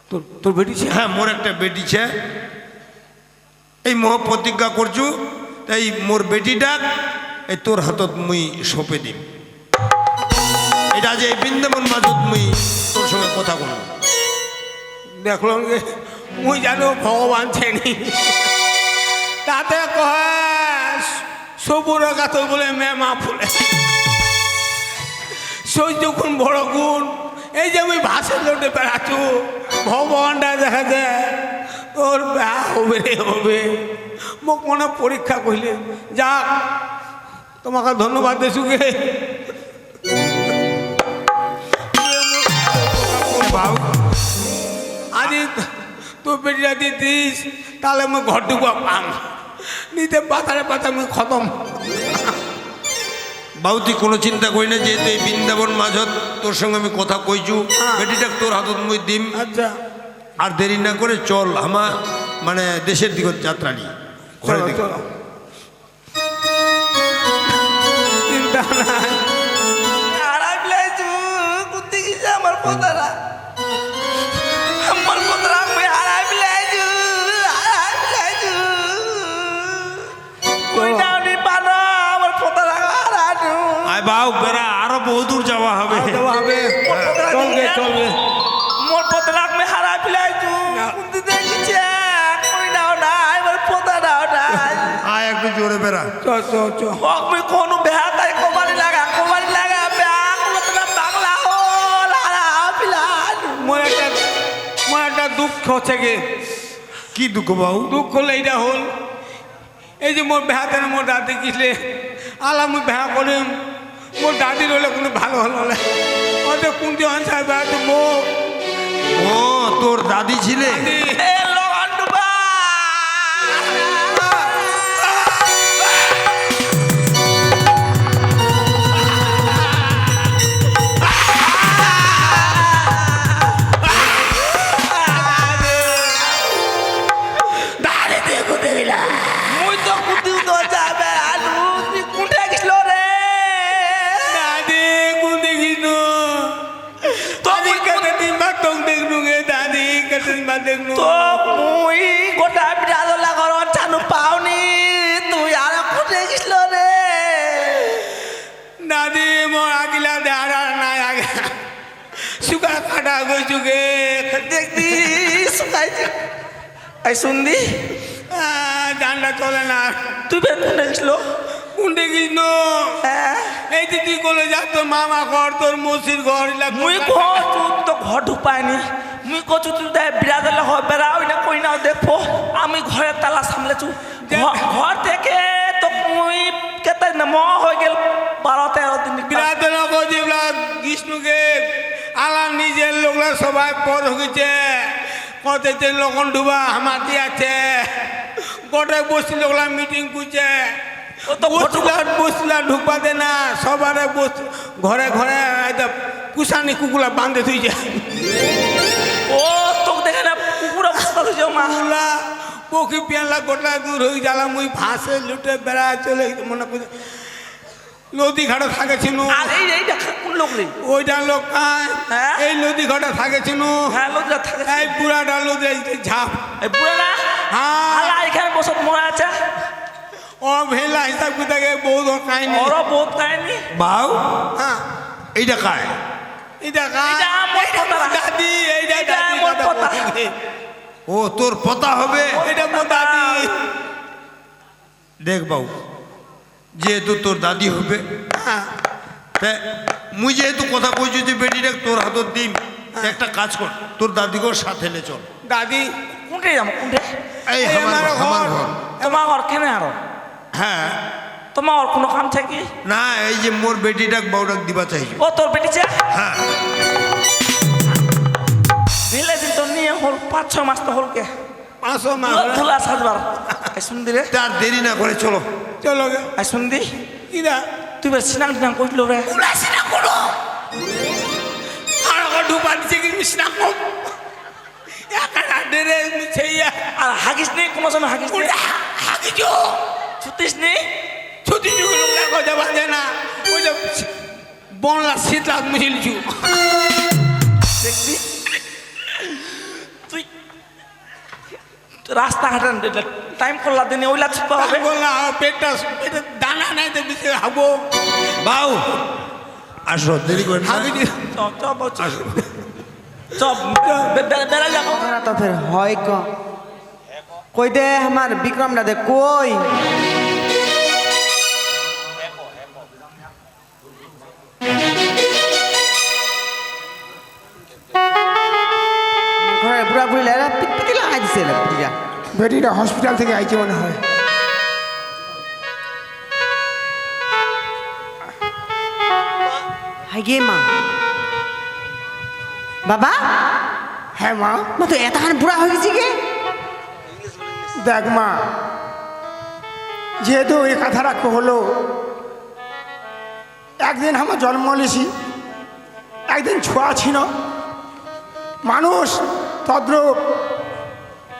তোর তোর বেটিছে? হ্যাঁ মোর একটা বেটি ছে, এই মহ প্রতিজ্ঞা করছু, এই মোর বেটিটা এই তোর হাতত মুই সঁপে দিম। এটা যে এই বৃন্দাবন মাজত মুই তোর সঙ্গে কথা বলব। দেখলো গে মুই জানো ভগবান ছেনি তাতে কয় সবুর গাছ বলে মেমা ফুলে সহ্যক্ষণ বড় গুণ। এই যে আমি ভাষা লোটে বেড়াচ্ছু ভগবানটা দেখা যায় তোর ব্যাহ হবে রে হবে। মোক মনে পরীক্ষা কইলে যাক তোমাকে ধন্যবাদ দেছু গে। বাউ আজি তুই বেটিয়া দিয়ে দিস তাহলে আমি ঘর ঢুকবা পাম নিতে পাতারে পাতা আমি খতম। বাউ তুই কোনো চিন্তা করি না, যেহেতু এই বৃন্দাবন মাঝত তোর সঙ্গে আমি কথা কইছু, বেটিটা তোর হাতত মুই দিম। আচ্ছা আর দেরি না করে চল আমার মানে দেশের দিকে যাত্রা নিয়ে ঘরের চলো দিকে। চলো চিন্তা নাই। আমার পোতারা আমি হারাই ফেলাইছু কই নাওনি পানো আমার পোতারা হারাইছু। আয় বাউ বেড়া আরো বহুদূর যাওয়া হবে। দেওয়া হবে চলবে চলবে। মোর পোতারা আমি হারাই ফেলাইছু কুন্তি দেখিছে কই নাও না আমার পোতারা নাই। আয় একটু জোরে বেড়া। চ চ চ আমি কোনো বেহা তাই কোমারি লাগা বেহা কোনো তোরা বাংলা হল হারাই ফেলাইছু। মোর একটা দুঃখ হচ্ছে গে। কি দুঃখ বাউ? দুঃখ হলে এইটা হল এই যে মোর বেহাতে মোর দাদি কিসলে আলা মুই বেহা করিম মোর দাদির হলে কোনো ভালো হল হলে হয়তো কুন্তি অঞ্চল বেড়াতে মো ও তোর দাদি ছিলে? এ লগন ডুবা মুই তো কুতি তো যাবে আলু তুই কুঁটে গেছিল রে দাদি কুন্তি কিনো তো দাদি কাছে দিনবার তোক দেখনু গে দাদি কাছে দিনবার দেখনু তো মুই গোটা বিড়ালা ঘর চানু পাওনি তুই আর কুঁটে গেছিল রে দাদি মোর আগিলা দেহারা নাই আগে সুগা কাটা গইছু গে দেখতি শুকাইছে এই শুনদি জানলা চলে না তুই বের কুঁটে গেছিল কুন্তি কিনো হ্যাঁ এই যে তুই কলে যা তোর মামা ঘর তোর মসির ঘর মুই ঘর তো ঘর ঢুপায়নি মুই কচু তুই দেয় বিরাজলে হয় বেড়াও না কই না দেখো আমি ঘরের তালা সামলেছু ঘর থেকে তো মুই কেতে না হয়ে গেল 12-13 দিন বিরাট নগজিবলা বিষ্ণুকে আলা নিজের লোকরা সবাই পর হয়েছে কতেছে লগন ডুবা হামাতি আছে গোটে বসি লোকলা মিটিং করছে ও তো বসলা ঢুকবা দে না সবারে ঘরে ঘরে পুষানি কুকুলা বাঁধে থুইছে ও তোকে দেখে না কুকুরা বসতা তুই মা কুকুলা পক্ষী পেয়ালা গোটা দূর হয়ে গেলাম ওই ভাসে লুটে বেড়া চলে মনে করছে নদী ঘাটে থাকেছিল আর এইটা কোন লোক রে ওইটা লোক হ্যাঁ? এই নদী ঘাটে থাকেছিল হ্যাঁ লোকটা থাকে এই পুরাটা নদী ঝাপ এই বুড়া না হ্যাঁ আলা এখানে বসত মরা আছে ও ভেলা হিসাব করে বহুত কাহিনী ওরা বহুত কাহিনী বাউ হ্যাঁ এইটা কায় এটা এইটা আমার কথা। দাদি এইটা এইটা দাদি আমার কথা। ও তোর পতা হবে এটা মোর দাদি দেখ বাবু যেহেতু তোর দাদি হবে হ্যাঁ তা মুই যেহেতু কথা কইছি যে বেটিটা তোর হাতত দিন তা একটা কাজ কর তোর দাদিগোর সাথে নে চল দাদি কোনটে যাবো কোনটে এই এই আমার আমার ঘর তোমার ঘর কেন আরো হ্যাঁ তোমার কোনো কাম থাকি না এই যে মোর বেটিটাক বাউটাক দিবা চাইছি ও তোর বেটিছে হ্যাঁ ভিলে দিন তো নিয়ে হল 5-6 মাস তো হলকে 500 মাস ধুলা সাজবার আই শুনদি রে তার দেরি না করে চলো চলো গে আই শুনদি কিরা তুই বেশ সিনাং টিনাং কইলো রে উলা সিনা করো আর ওকে ঢুপা দিছে কি সিনা কম একা ডেরে মিছেইয়া আর হাগিস নেই কোনো সময় হাগিস নেই হাগিজো ছুটিস নেই ছুটি যুগ লোক কথা বাজে না ওই যে বনলা শীতলা মিছিলছু দেখবি তুই রাস্তা হাঁটান টাইম করলা দিনে ওইলা ছুপা হবে বললা পেটটা পেটে দানা নাই তো বেশি হাগো বাউ আসো দেরি করে না হাগিজি চপ চপ চপ বেড়া যাবো हमरा तो फिर হয় কই দে আমার বিক্রম না দে কই ঘরে বুড়া বুড়ি লাগা পিটপিটি লাগাই দিছে না বুড়িয়া বেটিটা হসপিটাল থেকে আইছে মনে হয়। হাই গে মা বাবা হ্যাঁ মা মা তো এতখান বুড়া হয়ে গেছি গে দেখ মা যেহেতু এই কথাটা হলো একদিন আমার জন্ম লিছি একদিন ছোঁয়া ছিল মানুষ তদ্রূপ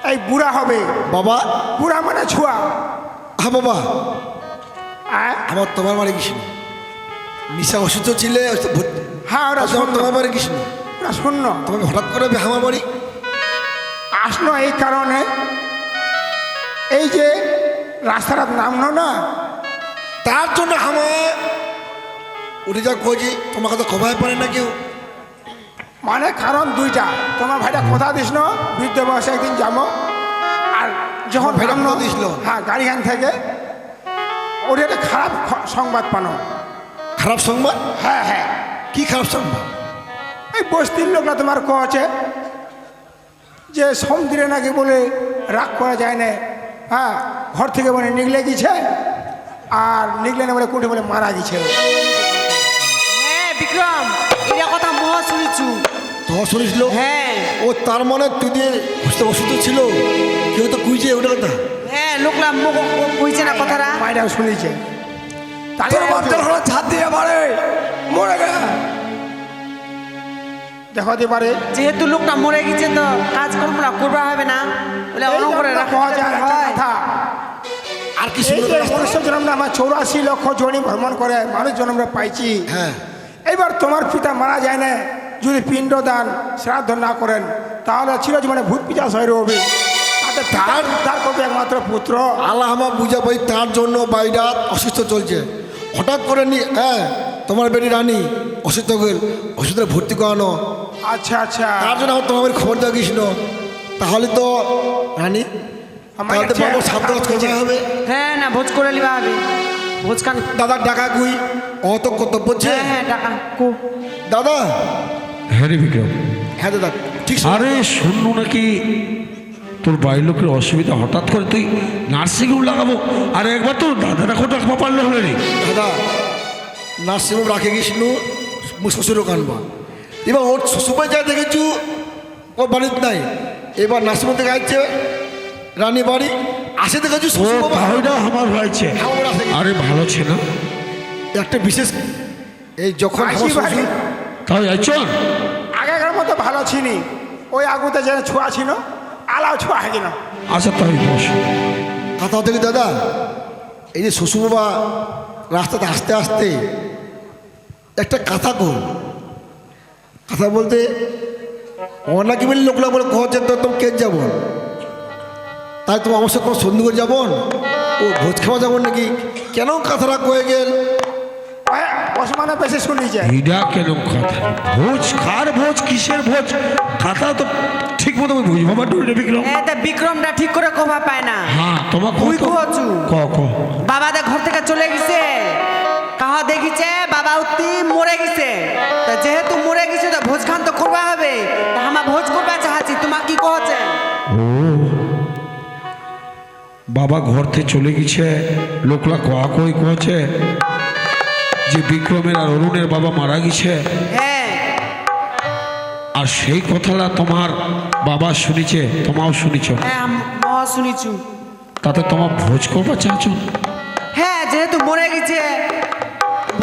এই বুড়া হবে বাবা বুড়া মানে ছোঁয়া হ্যাঁ বাবা হ্যাঁ আমার তোমার বাড়ি গেছিল মিশা অসুস্থ ছিলে হ্যাঁ ওরা শূন্য তোমার বাড়ি গেছিল ওরা শূন্য তোমাকে হঠাৎ করে আমার বাড়ি আসলো এই কারণে এই যে রাস্তাটার নামলো না তার জন্য আমার উঠে যা খোঁজি তোমাকে তো খবর পারে না কেউ মানে কারণ দুইটা তোমার ভাইটা কথা দিস না বৃদ্ধ বয়সে একদিন যাবো আর যখন ভাইটা নামলো, কথা দিছিল? হ্যাঁ গাড়িখান থেকে ওর একটা খারাপ সংবাদ পানো খারাপ সংবাদ হ্যাঁ হ্যাঁ কি খারাপ সংবাদ এই বস্তির লোকরা তোমার কছে যে সমুদ্রে নাকি বলে রাগ করা যায় না হ্যাঁ ঘর থেকে বলে নিগলে গেছে আর নিগলে না বলে কোটে বলে মারা গেছে হ্যাঁ বিক্রম এটা কথা মহ শুনেছু তোমার শুনেছিল হ্যাঁ ও তার মানে তুই দিয়ে অসুস্থ ছিল কেউ তো কুইছে ওটা কথা হ্যাঁ লোকলা মুখ কইছে না কথাটা মায়েরাও শুনেছে তাকে তোর বাচ্চার হলো ছাদ দিয়ে মারে মরে গেছে দেখাতে পারে যেহেতু লোকটা মরে গেছে তো কাজ করবো না করবা হবে না বলে এই অনম করে জন্য রাখা পাওয়া যায় একটা হয় কথা। আর কি এই শুনলো যে মনুষ্য জন্মটা আমার 84 লক্ষ জনি ভ্রমণ করে মানুষ জন্মটা পাইছি হ্যাঁ এইবার তোমার পিতা মারা যায় না যদি পিণ্ড দান শ্রাদ্ধ না করেন তাহলে চিরজীবনে ভূত পিচাস হয়ে রবে তাতে তার উদ্ধার করবে একমাত্র পুত্র আল্লাহ আমার বুঝা পাই তার জন্য বাইরা অসুস্থ চলছে হঠাৎ করে নি হ্যাঁ তোমার বেটি রানী অসুস্থ হয়ে ওষুধে ভর্তি করানো আচ্ছা আচ্ছা তার জন্য আমার তোমার খবর দেওয়া গেছিল তাহলে তো রানী আমার তাহলে তো কাছে বাবু সাবধান করতে হবে হ্যাঁ না ভোজ করে লিবা হবে ভোজ খান দাদা ডাকা কুই অত কর্তব্য হচ্ছে হ্যাঁ হ্যাঁ টাকা কো দাদা হ্যাঁ রে বিক্রম হ্যাঁ দাদা ঠিক আরে শুনলু নাকি তোর বাড়ির লোকের অসুবিধা, হঠাৎ করে তুই নার্সিংহোম লাগাবো, আর একবার তো দাদারা কোটা পারলে হলে রে। দাদা নার্সিংহোম রাখে গেছিল শ্বশুরও কানবা, এবার ওর শ্বশুর যা দেখেছু ওর বাড়িতে নাই, এবার নার্সিংহোম থেকে আসছে রানী বাড়ি আসে দেখেছু ও শ্বশুর বাবা ভাইটা আমার হয়েছে, আমার আসে গেছে। আরে ভালো ছিল একটা বিশেষ এই যখন আমার আসি বাড়ি। শ্বশুর তাই আইচন আগেকার মতো ভালো ছিনি, ওই আগুতে যেন ছোঁয়া ছিল আলাও ছোঁয়া হয়ে গেল। আচ্ছা তাই বস। কথা থেকে দাদা এই যে শ্বশুর বাবা রাস্তাতে আসতে আসতে একটা কথা কর, কথা বলতে অনেকে বলি লোকলা বলে ঘর যেতে তুমি কে যাব, তাই তুমি আমার সাথে তোমার সন্ধি করে যাবন ও ভোজ খাওয়া যাবো নাকি, কেন কথাটা কয়ে গেল ওসমানে বেশি শুনি যায়। এইটা কেন কথা, ভোজ কার ভোজ, কিসের ভোজ, কথা তো ঠিক মতো আমি বুঝবো বা ডুলে বিক্রম। এটা বিক্রমটা ঠিক করে কবা পায় না। হ্যাঁ তোমার তুই কুয়াচু। ক বাবাদের ঘর থেকে চলে গেছে, কাহা দেখিছে বাবা উত্তি মরে গেছে, তা যেহেতু মরে গেছে তো ভোজ খান তো করবা হবে, তা আমার ভোজ করবা চাহাচ্ছি, তোমার কি কহছে? ও বাবা ঘর থেকে চলে গেছে, লোকলা কোয়া কই কছে যে বিক্রমের আর অরুণের বাবা মারা গেছে, হ্যাঁ আর সেই কথাটা তোমার বাবা শুনেছে, তোমাও শুনেছ, হ্যাঁ মহা শুনিছু। তাতে তোমার ভোজ করবা চাচ্ছ? হ্যাঁ যেহেতু মরে গেছে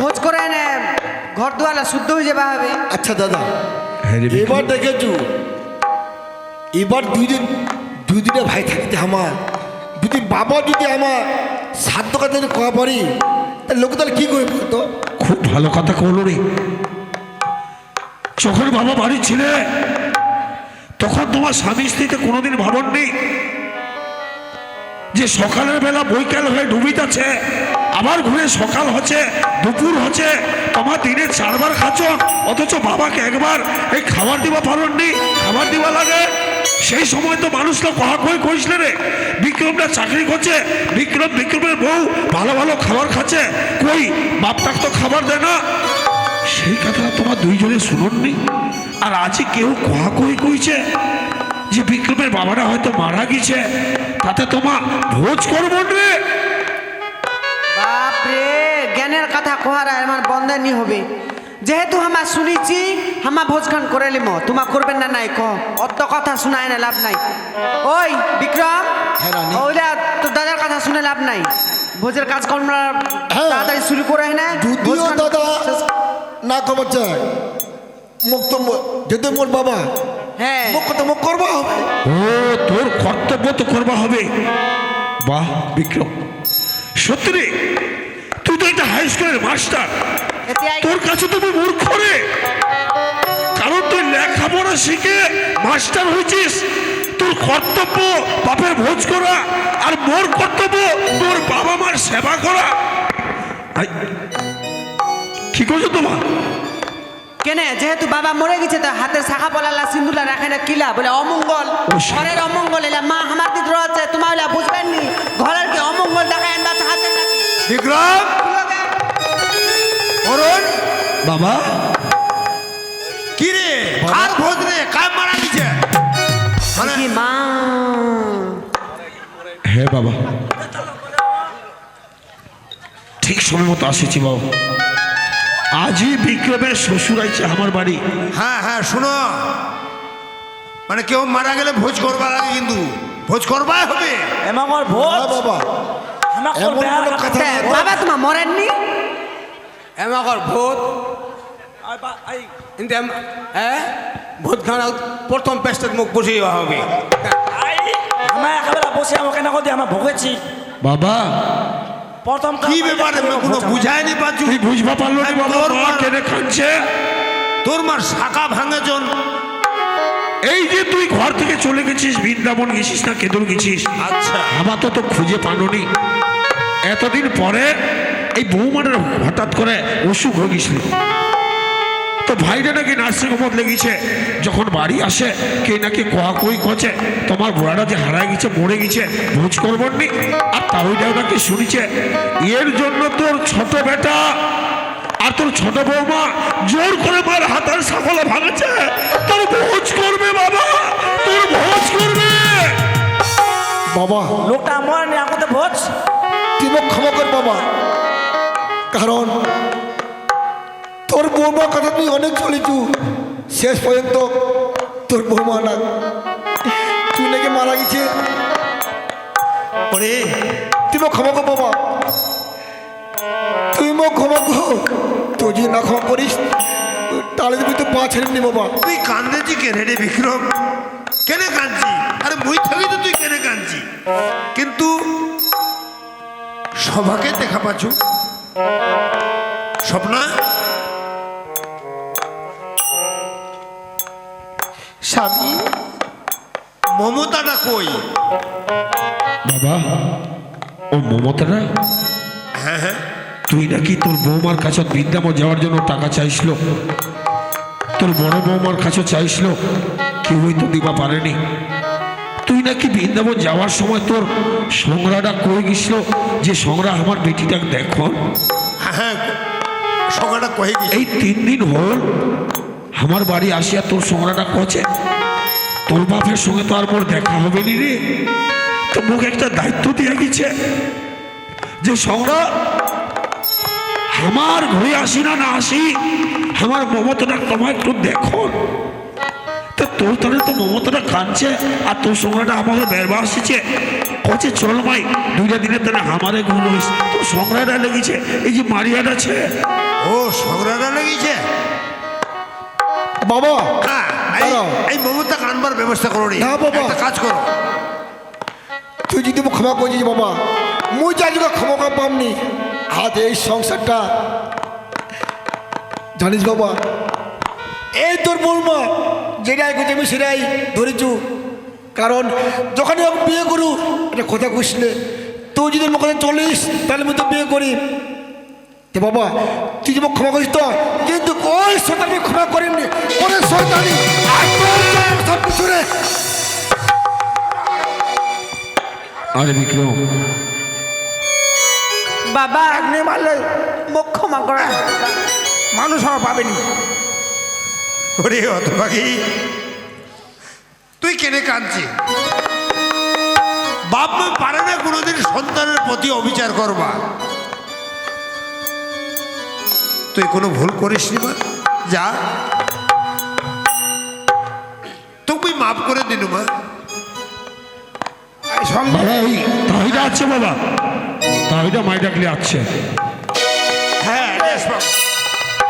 ভোজ করে নে ঘর দুয়ালা শুদ্ধ হয়ে যাবা হবে। আচ্ছা দাদা হ্যাঁ রে বিক্রম। এবার দেখেছু এবার দুই দিনে ভাই থাকতে আমার যদি বাবা যদি আমার সাধ্য কাছে কয়া পারি তাহলে লোকে তাহলে কী করবে তো, খুব ভালো কথা কহলো রে। যখন বাবা বাড়ি ছিলে তখন তোমার স্বামী স্ত্রীতে কোনোদিন ভাবননি যে সকালের বেলা বৈকাল হয়ে ডুবিতেছে, আবার ঘুরে সকাল হচ্ছে, দুপুর হচ্ছে, তোমার দিনে 4 বার খাচ্ছ, অথচ বাবাকে একবার এই খাবার দিবা পারননি, খাবার দিবা লাগে। সেই সময় তো মানুষ তো কহা কই কইছিল রে, বিক্রমটা চাকরি করছে, বিক্রমের বউ ভালো ভালো খাবার খাচ্ছে, কই বাপটাকে তো খাবার দেয় না। সেই কথাটা তোমার দুইজনে শুনুননি, আর আজকে কেউ কহা কই কইছে যে বিক্রমের বাবারা হয়তো মারা গেছে, তাতে তোমার ভোজ করবো রে। বাপরে জ্ঞানের কথা কোহারা আমার বন্ধে নি হবে, যেহেতু আমার শুনেছি আমার ভোজ খান করে লিমো, তোমার করবেন না নাই কহ, অত কথা শোনায় না লাভ নাই। ওই বিক্রম হ্যাঁ, রানী। ওইটা তোর দাদার কথা শুনে লাভ নাই, ভোজের কাজকর্ম হ্যাঁ। তাড়াতাড়ি শুরু করে না। যদিও দাদা না খবর চাই মুখ তো যেহেতু মোর বাবা হ্যাঁ মুখ তো মুখ করবো হবে। ও তোর কর্তব্য তো করবা হবে। বাহ বিক্রম, সত্যি রে, তুই তো একটা হাই স্কুলের মাস্টার, এতে আই- তোর কাছে তুমি মূর্খ রে, কারণ তুই লেখাপড়া শিখে মাস্টার হয়েছিস। তোর কর্তব্য বাপের ভোজ করা, আর মোর কর্তব্য তোর বাবা মার সেবা করা। আই, কি করছো তোমার? কেনে যেহেতু বাবা মরে গেছে তো হাতের শাখা পলালা সিন্দুলা রাখে না কিলা বলে অমঙ্গল, ও, ঘরের অমঙ্গল এলা মা আমার দিদি রয়েছে, তোমার এলা বুঝবেন নি ঘরের কি অমঙ্গল দেখায় আনবা চাহাতে নাকি? বিক্রম, অরুণ, বাবা কি রে, কার ভোজ রে, কার মারা গেছে? মানে কি মা হ্যাঁ বাবা, ঠিক সময় মতো আসেছি বাবা। আজই বিক্রমের শ্বশুর আইছে আমার বাড়ি। হ্যাঁ হ্যাঁ শুনো, মানে কেউ মারা গেলে ভোজ করবার আগে কিন্তু ভোজ করবাই হবে। এমার ভোজ হ্যাঁ বাবা আমার এমন কোনো কথা তে, বাবা তোমার মরেননি? এমাকর ভূত কিন্তু হ্যাঁ ভূত খানা প্রথম পেস্টের মুখ বসিয়ে হবে। আমার একেবারে বসে আমাকে না দিয়ে আমরা ভোগেছি বাবা প্রথম কি ব্যাপারে কোনো বুঝায়নি পাচ্ছু? তুই বুঝবা পারলো না বাবা, তোর মা মার- কেনে খাচ্ছে। তোর মার শাখা ভাঙেজন। এই যে তুই ঘর থেকে চলে গেছিস, বৃন্দাবন গেছিস না কেদর গেছিস, আচ্ছা আমার তো খুঁজে পানোনি। এতদিন পরে এই বৌমানের হঠাৎ করে অসুখ হয়ে গেছিল, তো ভাইটা নাকি নার্সিং হোমত লেগেছে। যখন বাড়ি আসে কে নাকি কোয়া কই কছে তোমার বুড়াটা যে হারায় গেছে, মরে গেছে, ভোজ করবার নি, আর তাওইটাও নাকি শুনেছে। এর জন্য তোর ছোট বেটা আর তোর ছোট বৌমা জোর করে মার হাতের সাফলা ভাঙেছে, তো তোর ভোজ করবে বাবা, তোর ভোজ করবে। বাবা লোকটা আমার নিয়ে আমাদের ভোজ। তুই মোক ক্ষমা কর বাবা, কারণ তোর বৌমার কথা তুই অনেক চলেছু, শেষ পর্যন্ত তোর বৌমা না তুই নাকি মারা গেছে। ওরে তুই মোক ক্ষমা কর বাবা, তুই মোক ক্ষমা কর। তুই যদি না ক্ষমা করিস তাহলে তুই তো পা ছেড়ে নি বাবা। তুই কান্দেছি কেন রে বিক্রম? কেন কাঁদছি? আরে মুই থাকি তো তুই কেন কাঁদছি? কিন্তু সবাকে দেখা পাচ্ছু স্বপ্না, স্বামী মমতাটা কই? বাবা ও মমতারা, হ্যাঁ হ্যাঁ, তুই নাকি তোর বৌমার কাছে বৃন্দাবন যাওয়ার জন্য টাকা চাইছিল, তোর বড় বৌমার কাছে চাইছিল, কেউই তো দিবা পারেনি। তুই নাকি বৃন্দাবন যাওয়ার সময় তোর সংগ্রাটা কই গেছিল, যে সংগ্রা আমার বেটিটা দেখো। হ্যাঁ সকালটা কয়ে গেছি। এই 3 দিন হল আমার বাড়ি আসিয়া তোর সংগ্রাটা কছে, তোর বাপের সঙ্গে তো আর মোর দেখা হবে নি রে। তো মুখ একটা দায়িত্ব দিয়ে গেছে যে সংগ্রা আমার ঘরে আসি না না আসি, আমার মমতাটা তোমায় একটু দেখো। তো তোর তাহলে তো মমতাটা কাঁদছে, আর তোর সংগ্রাটা আমাকে বেরবা আসছে, কচে চল মাই 2 দিনের তাহলে আমারে ঘুম হইস। তোর সংগ্রাটা লেগেছে এই যে মারিয়াটা আছে। ও সংগ্রাটা লেগেছে। বাবা হ্যাঁ, দাঁড়াও। এই মমতা কানবার ব্যবস্থা করো রে। না বাবা। একটা কাজ করো, তুই যদি মোক ক্ষমা করছিস বাবা, মুই জানি না ক্ষমা করা পামনি। আজ এই সংসারটা জানিস বাবা, এই তোর বলবো যেটাই করছি আমি সেটাই ধরেছু। কারণ যখনই আমি বিয়ে করু এটা কথা কুসলে, তুই যদি আমার কথা চলিস তাহলে আমি তো বিয়ে করি। তো বাবা তুই যে মোক ক্ষমা করিস তো, কিন্তু ওই শয়তান আমি ক্ষমা করিনি, ওই শয়তানি আর তোর সব কিছু রে। আরে বিক্রম, বাবা আগ্নে মারলে মোক ক্ষমা করা। মানুষ আমার পাবেনি। ওরে হতভাগী, তুই কেনে কাঁদছি? বাপ মা পারে না কোনোদিন সন্তানের প্রতি অবিচার করবা। তুই কোনো ভুল করিসনি মা, যা তুমি মাফ করে দিনু মা। এই সঙ্গে বাবা ওই তাহিদা আছে বাবা, তাহিদা মাই ডাকলে আছে। হ্যাঁ বেশ বাবা।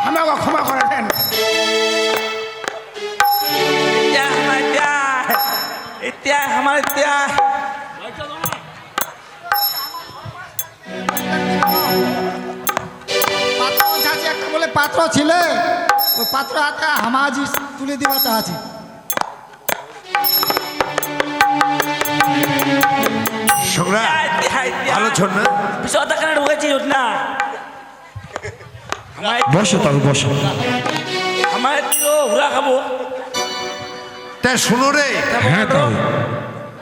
আমাকে ক্ষমা করে দেন। এতিয়া আমার এতিয়া পাত্র চাচি একটা বলে পাত্র ছিলে, ওই পাত্র হাতে হামাজি তুলে দিবা চাচ্ছি। সংগ্রাম ভালো ছোট না? পিছন দেখানে ঢুকেছি না বসো তাহলে বসো। আমার একটু ঘুরা খাবো। তাই শুনো রে, হ্যাঁ তাহলে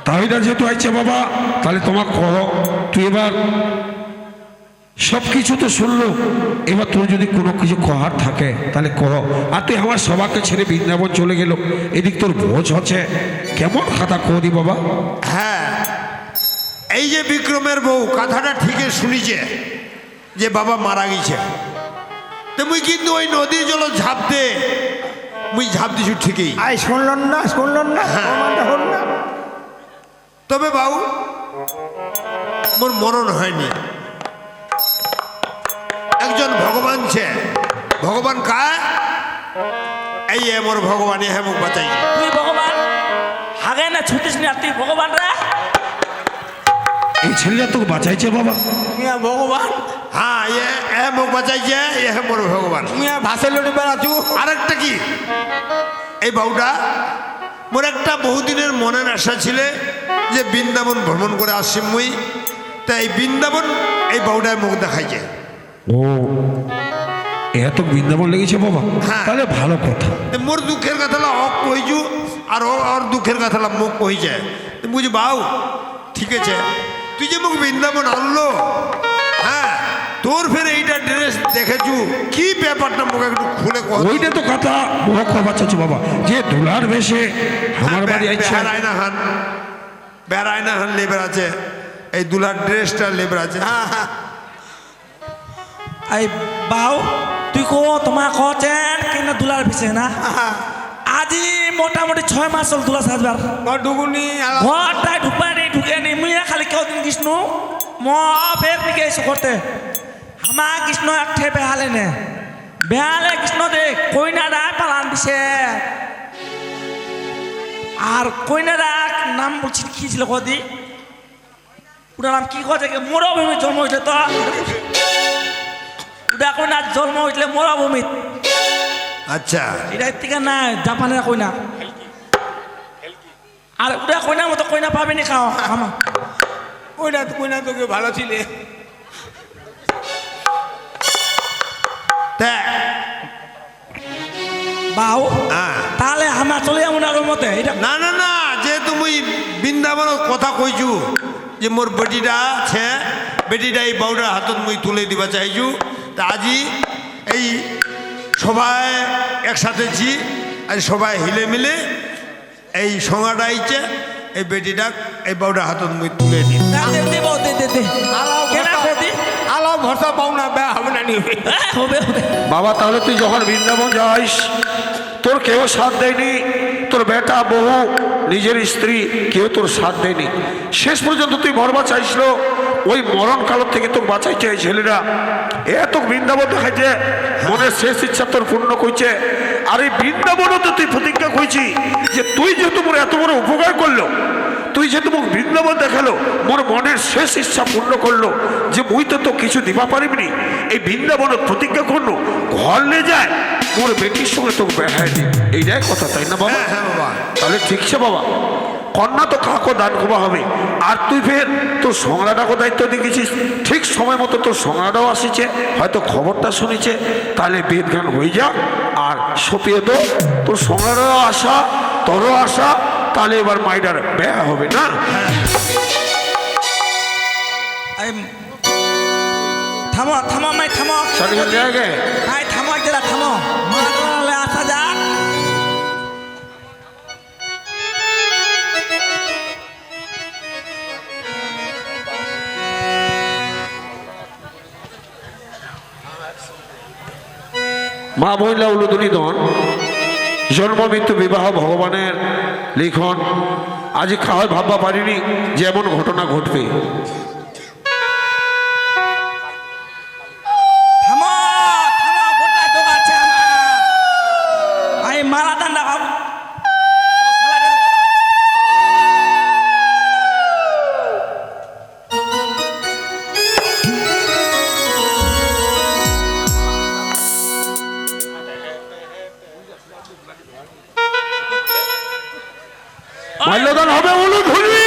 তাহিদা যেহেতু আইছে বাবা, তাহলে তোমার করো। তুই এবার সব কিছু তো শুনলো, এবার তোর যদি কোনো কিছু কহার থাকে তাহলে করো। আর তুই আমার সবাকে ছেড়ে বৃন্দাবন চলে গেল, এদিক তোর ভোজ হচ্ছে, কেমন খাতা করি বাবা? হ্যাঁ এই যে বিক্রমের বউ কথাটা ঠিকই শুনিছে যে বাবা মারা গেছে। তো মুই কিন্তু ওই নদীর জল ঝাঁপ দে, মুই ঝাঁপ দিছু ঠিকই। আই শুনলেন না, শুনলেন না, প্রমাণটা হল না। তবে বাবু মোর মরণ হয়নি। একজন ভগবান ছে, ভগবান কায়? এই মোর ভগবান এ মুখ বাঁচাই। তুই ভগবান হাগে না ছুটিস না, তুই ভগবান রে। এই ছেলেটা তোকে বাঁচাইছে বাবা। মিয়া ভগবান, হ্যাঁ এ মুখ বাঁচাইছে, এ মোর ভগবান। মিয়া ভাসে লড়ে বেড়াচ্ছু। আরেকটা কি, এই বাবুটা মোর একটা বহুদিনের মনের আশা ছিল যে বৃন্দাবন ভ্রমণ করে আসছি মুই, তাই এই বৃন্দাবন এই বাবুটায় মুখ দেখাইছে। ও এত বৃন্দাবন লেগেছে বাবা, হ্যাঁ। তাহলে ভালো কথা। তো মোর দুঃখের কথা অক কইছু, আর ওর দুঃখের কথা মুখ কইছে। বুঝি বাউ ঠিক আছে, তুই যে মুখ বৃন্দাবন আনলো, হ্যাঁ তোর ফের এইটা ড্রেস দেখেছু, কি ব্যাপারটা মুখে একটু খুলে কথা ওইটা তো কথা মুখ খবর চাচ্ছি বাবা, যে দুলার বেশে আমার বাড়ি আইছে। বেড়ায় না হান লেবার আছে, এই দুলার ড্রেসটা লেবার আছে। হ্যাঁ হ্যাঁ এই বাউ তুই কো তোমার কচেন কেন দুলার পিছে না আজি মোটামুটি 6 মাস হল দুলা সাজবার ডুগুনি ঘরটায় ঢুকে নি মুই খালি কেউ দিন কৃষ্ণ ম ফের নিকে এসে করতে আমা কৃষ্ণ এক ঠে বেহালে নে বেহালে কৃষ্ণ দে কইনারা পালান দিছে আর কইনারা নাম বলছি কি ছিল কদি ওটার নাম কি কছে মরুভূমি জন্ম হয়েছে তো ওটা কইনা জন্ম হয়েছিল মরুভূমিত। আচ্ছা এটা থেকে না জাপানের কইনা আর ওটা কইনার মতো কইনা পাবেনি খাও আমা ওইটা কইনা তোকে ভালো ছিলে দেখ বাউ হ্যাঁ তাহলে আমরা চলে যাবো না ওর মতে এটা না না না, যে তুমি বৃন্দাবনের কথা কইছু যে মোর বেটিটা আছে, বেটিটা এই বাউটার হাতত মুই তুলে দিবা চাইছু, তা আজি এই সবাই একসাথে ছি আর সবাই হিলে মিলে এই সঙ্গাটা আইছে, এই বেটিটা এই বাউটার হাতত মুই তুলে দিই। দেব দে কেনা কদি আলাও ভরসা পাও না বে হবে না নি হবে হবে বাবা তাহলে তুই যখন বৃন্দাবন যাইস তোর কেউ সাথ দেয়নি, তোর বেটা বউ নিজের স্ত্রী কেউ তোর সাথ দেয়নি, শেষ পর্যন্ত তুই মরবা চাইছিল, ওই মরণ কালত থেকে তোর বাঁচাইছে এই ছেলেরা, এত বৃন্দাবন দেখাইছে মনের শেষ ইচ্ছা তোর পূর্ণ কইছে। আর এই বৃন্দাবনও তো তুই প্রতিজ্ঞা কইছি যে তুই যেহেতু মোর এত বড় উপকার করলো, তুই যেহেতু মোক বৃন্দাবন দেখালো, মোর মনের শেষ ইচ্ছা পূর্ণ করলো, যে মুই তো কিছু দিবা পারিবনি, এই বৃন্দাবনের প্রতিজ্ঞা করলো ঘর লে যায় মোর বেটির সঙ্গে তোকে বেড়ায় দি, এইটাই কথা তাই না বাবা? হ্যাঁ হ্যাঁ বাবা, তাহলে ঠিকছে বাবা, কন্যা তো কাকো দান করবা হবে, আর তুই ফের তোর সংগ্রাটাকে দায়িত্ব দেখেছিস, ঠিক সময় মতো তোর সংগ্রাটাও আসিছে, হয়তো খবরটা শুনেছে, তাহলে বেদ জ্ঞান হয়ে যা আর সপিয়ে তো তোর সংগ্রাটাও আসা তোরও আসা, তাহলে এবার মাইডার ব্যয় হবে না। থামো থামো মাই থামো সারিখান জায়গায় ভাই থামো একজা থামো মারলে আসা যাক মা মহিলা উলুদুনি দন জন্ম মৃত্যু বিবাহ ভগবানের লিখন, আজ খাওয়ায় ভাববা পারিনি যে এমন ঘটনা ঘটবে। থামো থামো গোটা তো আছে আমার আই মারা দান্ডা বাবু মাল্যদান হবে উলুধুনি।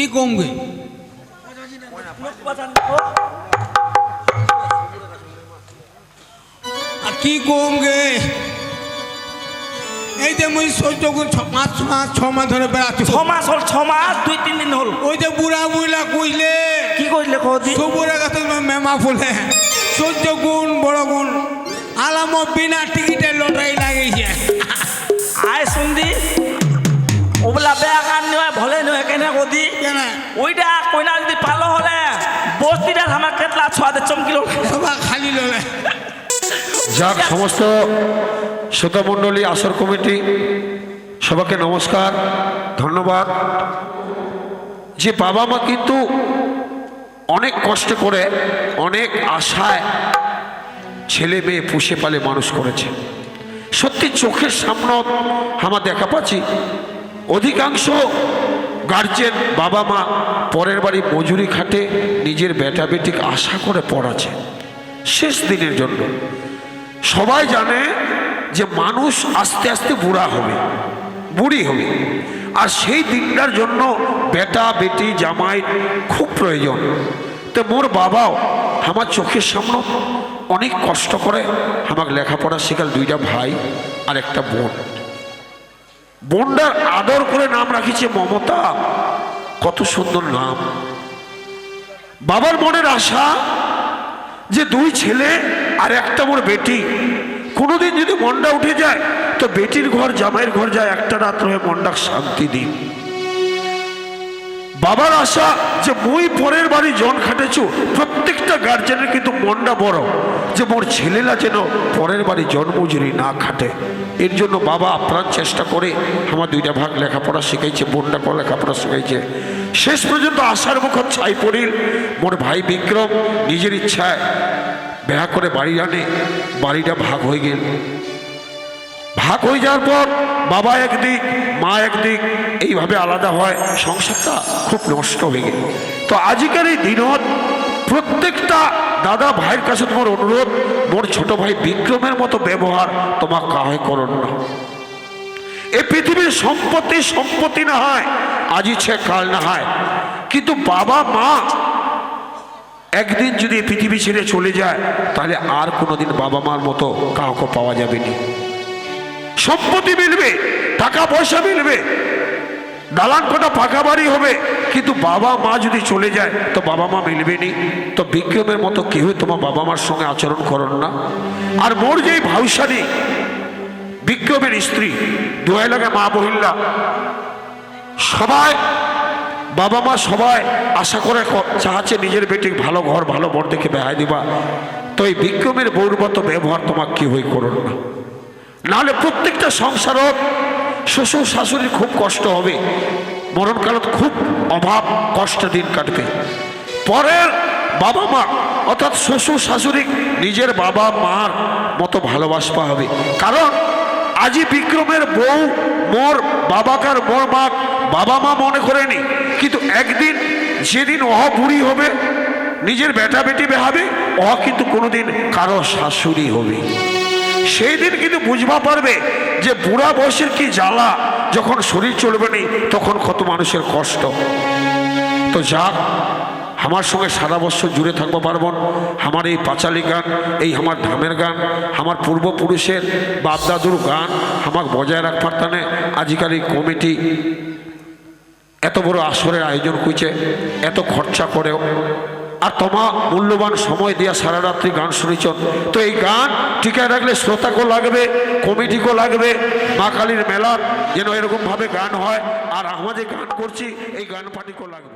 কি কমবে আর কি কমবে এই যে মুই সহ্য করে 5 মাস ধরে বেড়াচ্ছি 6 মাস হল 6 মাস 2-3 দিন হল ওই যে বুড়া বুড়লা কইলে কি কইলে কদি সবুরের কাছে মেমা ফুলে সহ্য গুণ বড় গুণ আলামো বিনা টিকিটে লটারি লাগাইছে আয় শুনদি ওবলা বেয়া কান নয় ভলে নয় কেন কদি কেন ওইটা কইনা যদি পালো হলে বস্তিটা আমার কেতলা ছোয়াতে চমকিল সবা খালি ললে যাক, সমস্ত শ্রোতামণ্ডলী, আসর কমিটি সবাইকে নমস্কার, ধন্যবাদ। যে বাবা মা কিন্তু অনেক কষ্ট করে, অনেক আশায় ছেলে মেয়ে পুষে পালে মানুষ করেছে। সত্যি চোখের সামনে আমার দেখা পাচ্ছি অধিকাংশ গার্জেন বাবা মা পরের বাড়ি মজুরি খাটে নিজের বেটা বেটিকে আশা করে পড়াচ্ছে শেষ দিনের জন্য। সবাই জানে যে মানুষ আস্তে আস্তে বুড়া হবে, বুড়ি হবে, আর সেই দিনটার জন্য বেটা বেটি জামাই খুব প্রয়োজন। তো মোর বাবাও আমার চোখের সামনে অনেক কষ্ট করে আমাকে লেখাপড়া শেখাল। 2টা ভাই আর একটা বোন। বোনটার আদর করে নাম রাখিছে মমতা, কত সুন্দর নাম। বাবার মনের আশা যে 2 ছেলে আর একটা মোর বেটি, কোনোদিন যদি মনটা উঠে যায় তো বেটির ঘর জামাইয়ের ঘর যায়, একটা রাত রয়ে মনটা শান্তি দিন। বাবার আশা যে মই পরের বাড়ি জন খাটেছো, প্রত্যেকটা গার্জেনের কিন্তু মনটা বড় যে মোর ছেলেরা যেন পরের বাড়ি জন্মজুরি না খাটে। এর জন্য বাবা আপ্রাণ চেষ্টা করে আমার 2টা ভাগ লেখাপড়া শিখাইছে, বোনটাকে লেখাপড়া শিখাইছে। শেষ পর্যন্ত আশার মুখ ছাই পড়িল। মোর ভাই বিক্রম নিজের ইচ্ছায় বিয়া করে বাড়ি আনে, বাড়িটা ভাগ হয়ে গেল। ভাগ হয়ে যাওয়ার পর বাবা একদিক মা একদিক এইভাবে আলাদা হয়, সংসারটা খুব নষ্ট হয়ে গেল। তো আজকের এই দিনত প্রত্যেকটা দাদা ভাইয়ের কাছে তোমার অনুরোধ, মোর ছোট ভাই বিক্রমের মতো ব্যবহার তোমার কাহে করুন না। এই পৃথিবীর সম্পত্তি না হয়, আজ ইচ্ছে কাল না হয়, কিন্তু বাবা মা একদিন যদি পৃথিবী ছেড়ে চলে যায় তাহলে আর কোনোদিন বাবা মার মতো কাউকে পাওয়া যাবে না। সম্পত্তি মিলবে, টাকা পয়সা মিলবে, দালান কোটা পাকা বাড়ি হবে, কিন্তু বাবা মা যদি চলে যায় তো বাবা মা মিলবে নি। তো বিক্রমের মতো কেউ তোমার বাবা মার সঙ্গে আচরণ করুন না। আর মোর যেই ভাউসানি বিক্রমের স্ত্রী, 2 এলাকায় মা বহিল্লা সবাই বাবা মা সবাই আশা করে চাচ্ছে নিজের বেটির ভালো ঘর ভালো বর দেখে বেহাই দিবা। তো এই বিক্রমের বউর মতো ব্যবহার তোমার কি হই করুন না, নাহলে প্রত্যেকটা সংসারত শ্বশুর শাশুড়ির খুব কষ্ট হবে, মরণকালত খুব অভাব কষ্ট দিন কাটবে। পরের বাবা মা অর্থাৎ শ্বশুর শাশুড়ি নিজের বাবা মার মতো ভালোবাসবা হবে। কারণ আজই বিক্রমের বউ মোর বাবাকার মোর মা বাবা মা মনে করেনি, কিন্তু একদিন যেদিন বুড়ি হবে, নিজের বেটা বেটি বেহাবে, কিন্তু কোনোদিন কারো শাশুড়ি হবে। সেই দিন কিন্তু বুঝবা পারবে যে বুড়া বয়সের কি জ্বালা, যখন শরীর চলবে না তখন কত মানুষের কষ্ট। তো যাক, আমার সঙ্গে সারা বছর জুড়ে থাকবো পারবন। আমার এই পাঁচালি গান, এই আমার ধামের গান, আমার পূর্বপুরুষের বাপদাদুর গান আমাকে বজায় রাখবার টানে আজকাল এই কমিটি এত বড় আসরের আয়োজন করছে, এত খরচা করেও, আর তোমার মূল্যবান সময় দিয়া সারা রাত্রি গান শুনেছ। তো এই গান টিকায় রাখলে শ্রোতাকেও লাগবে, কমিটিকেও লাগবে, মা কালীর মেলার যেন এরকমভাবে গান হয়। আর আমরা যে গান করছি এই গান পার্টিকেও লাগবে।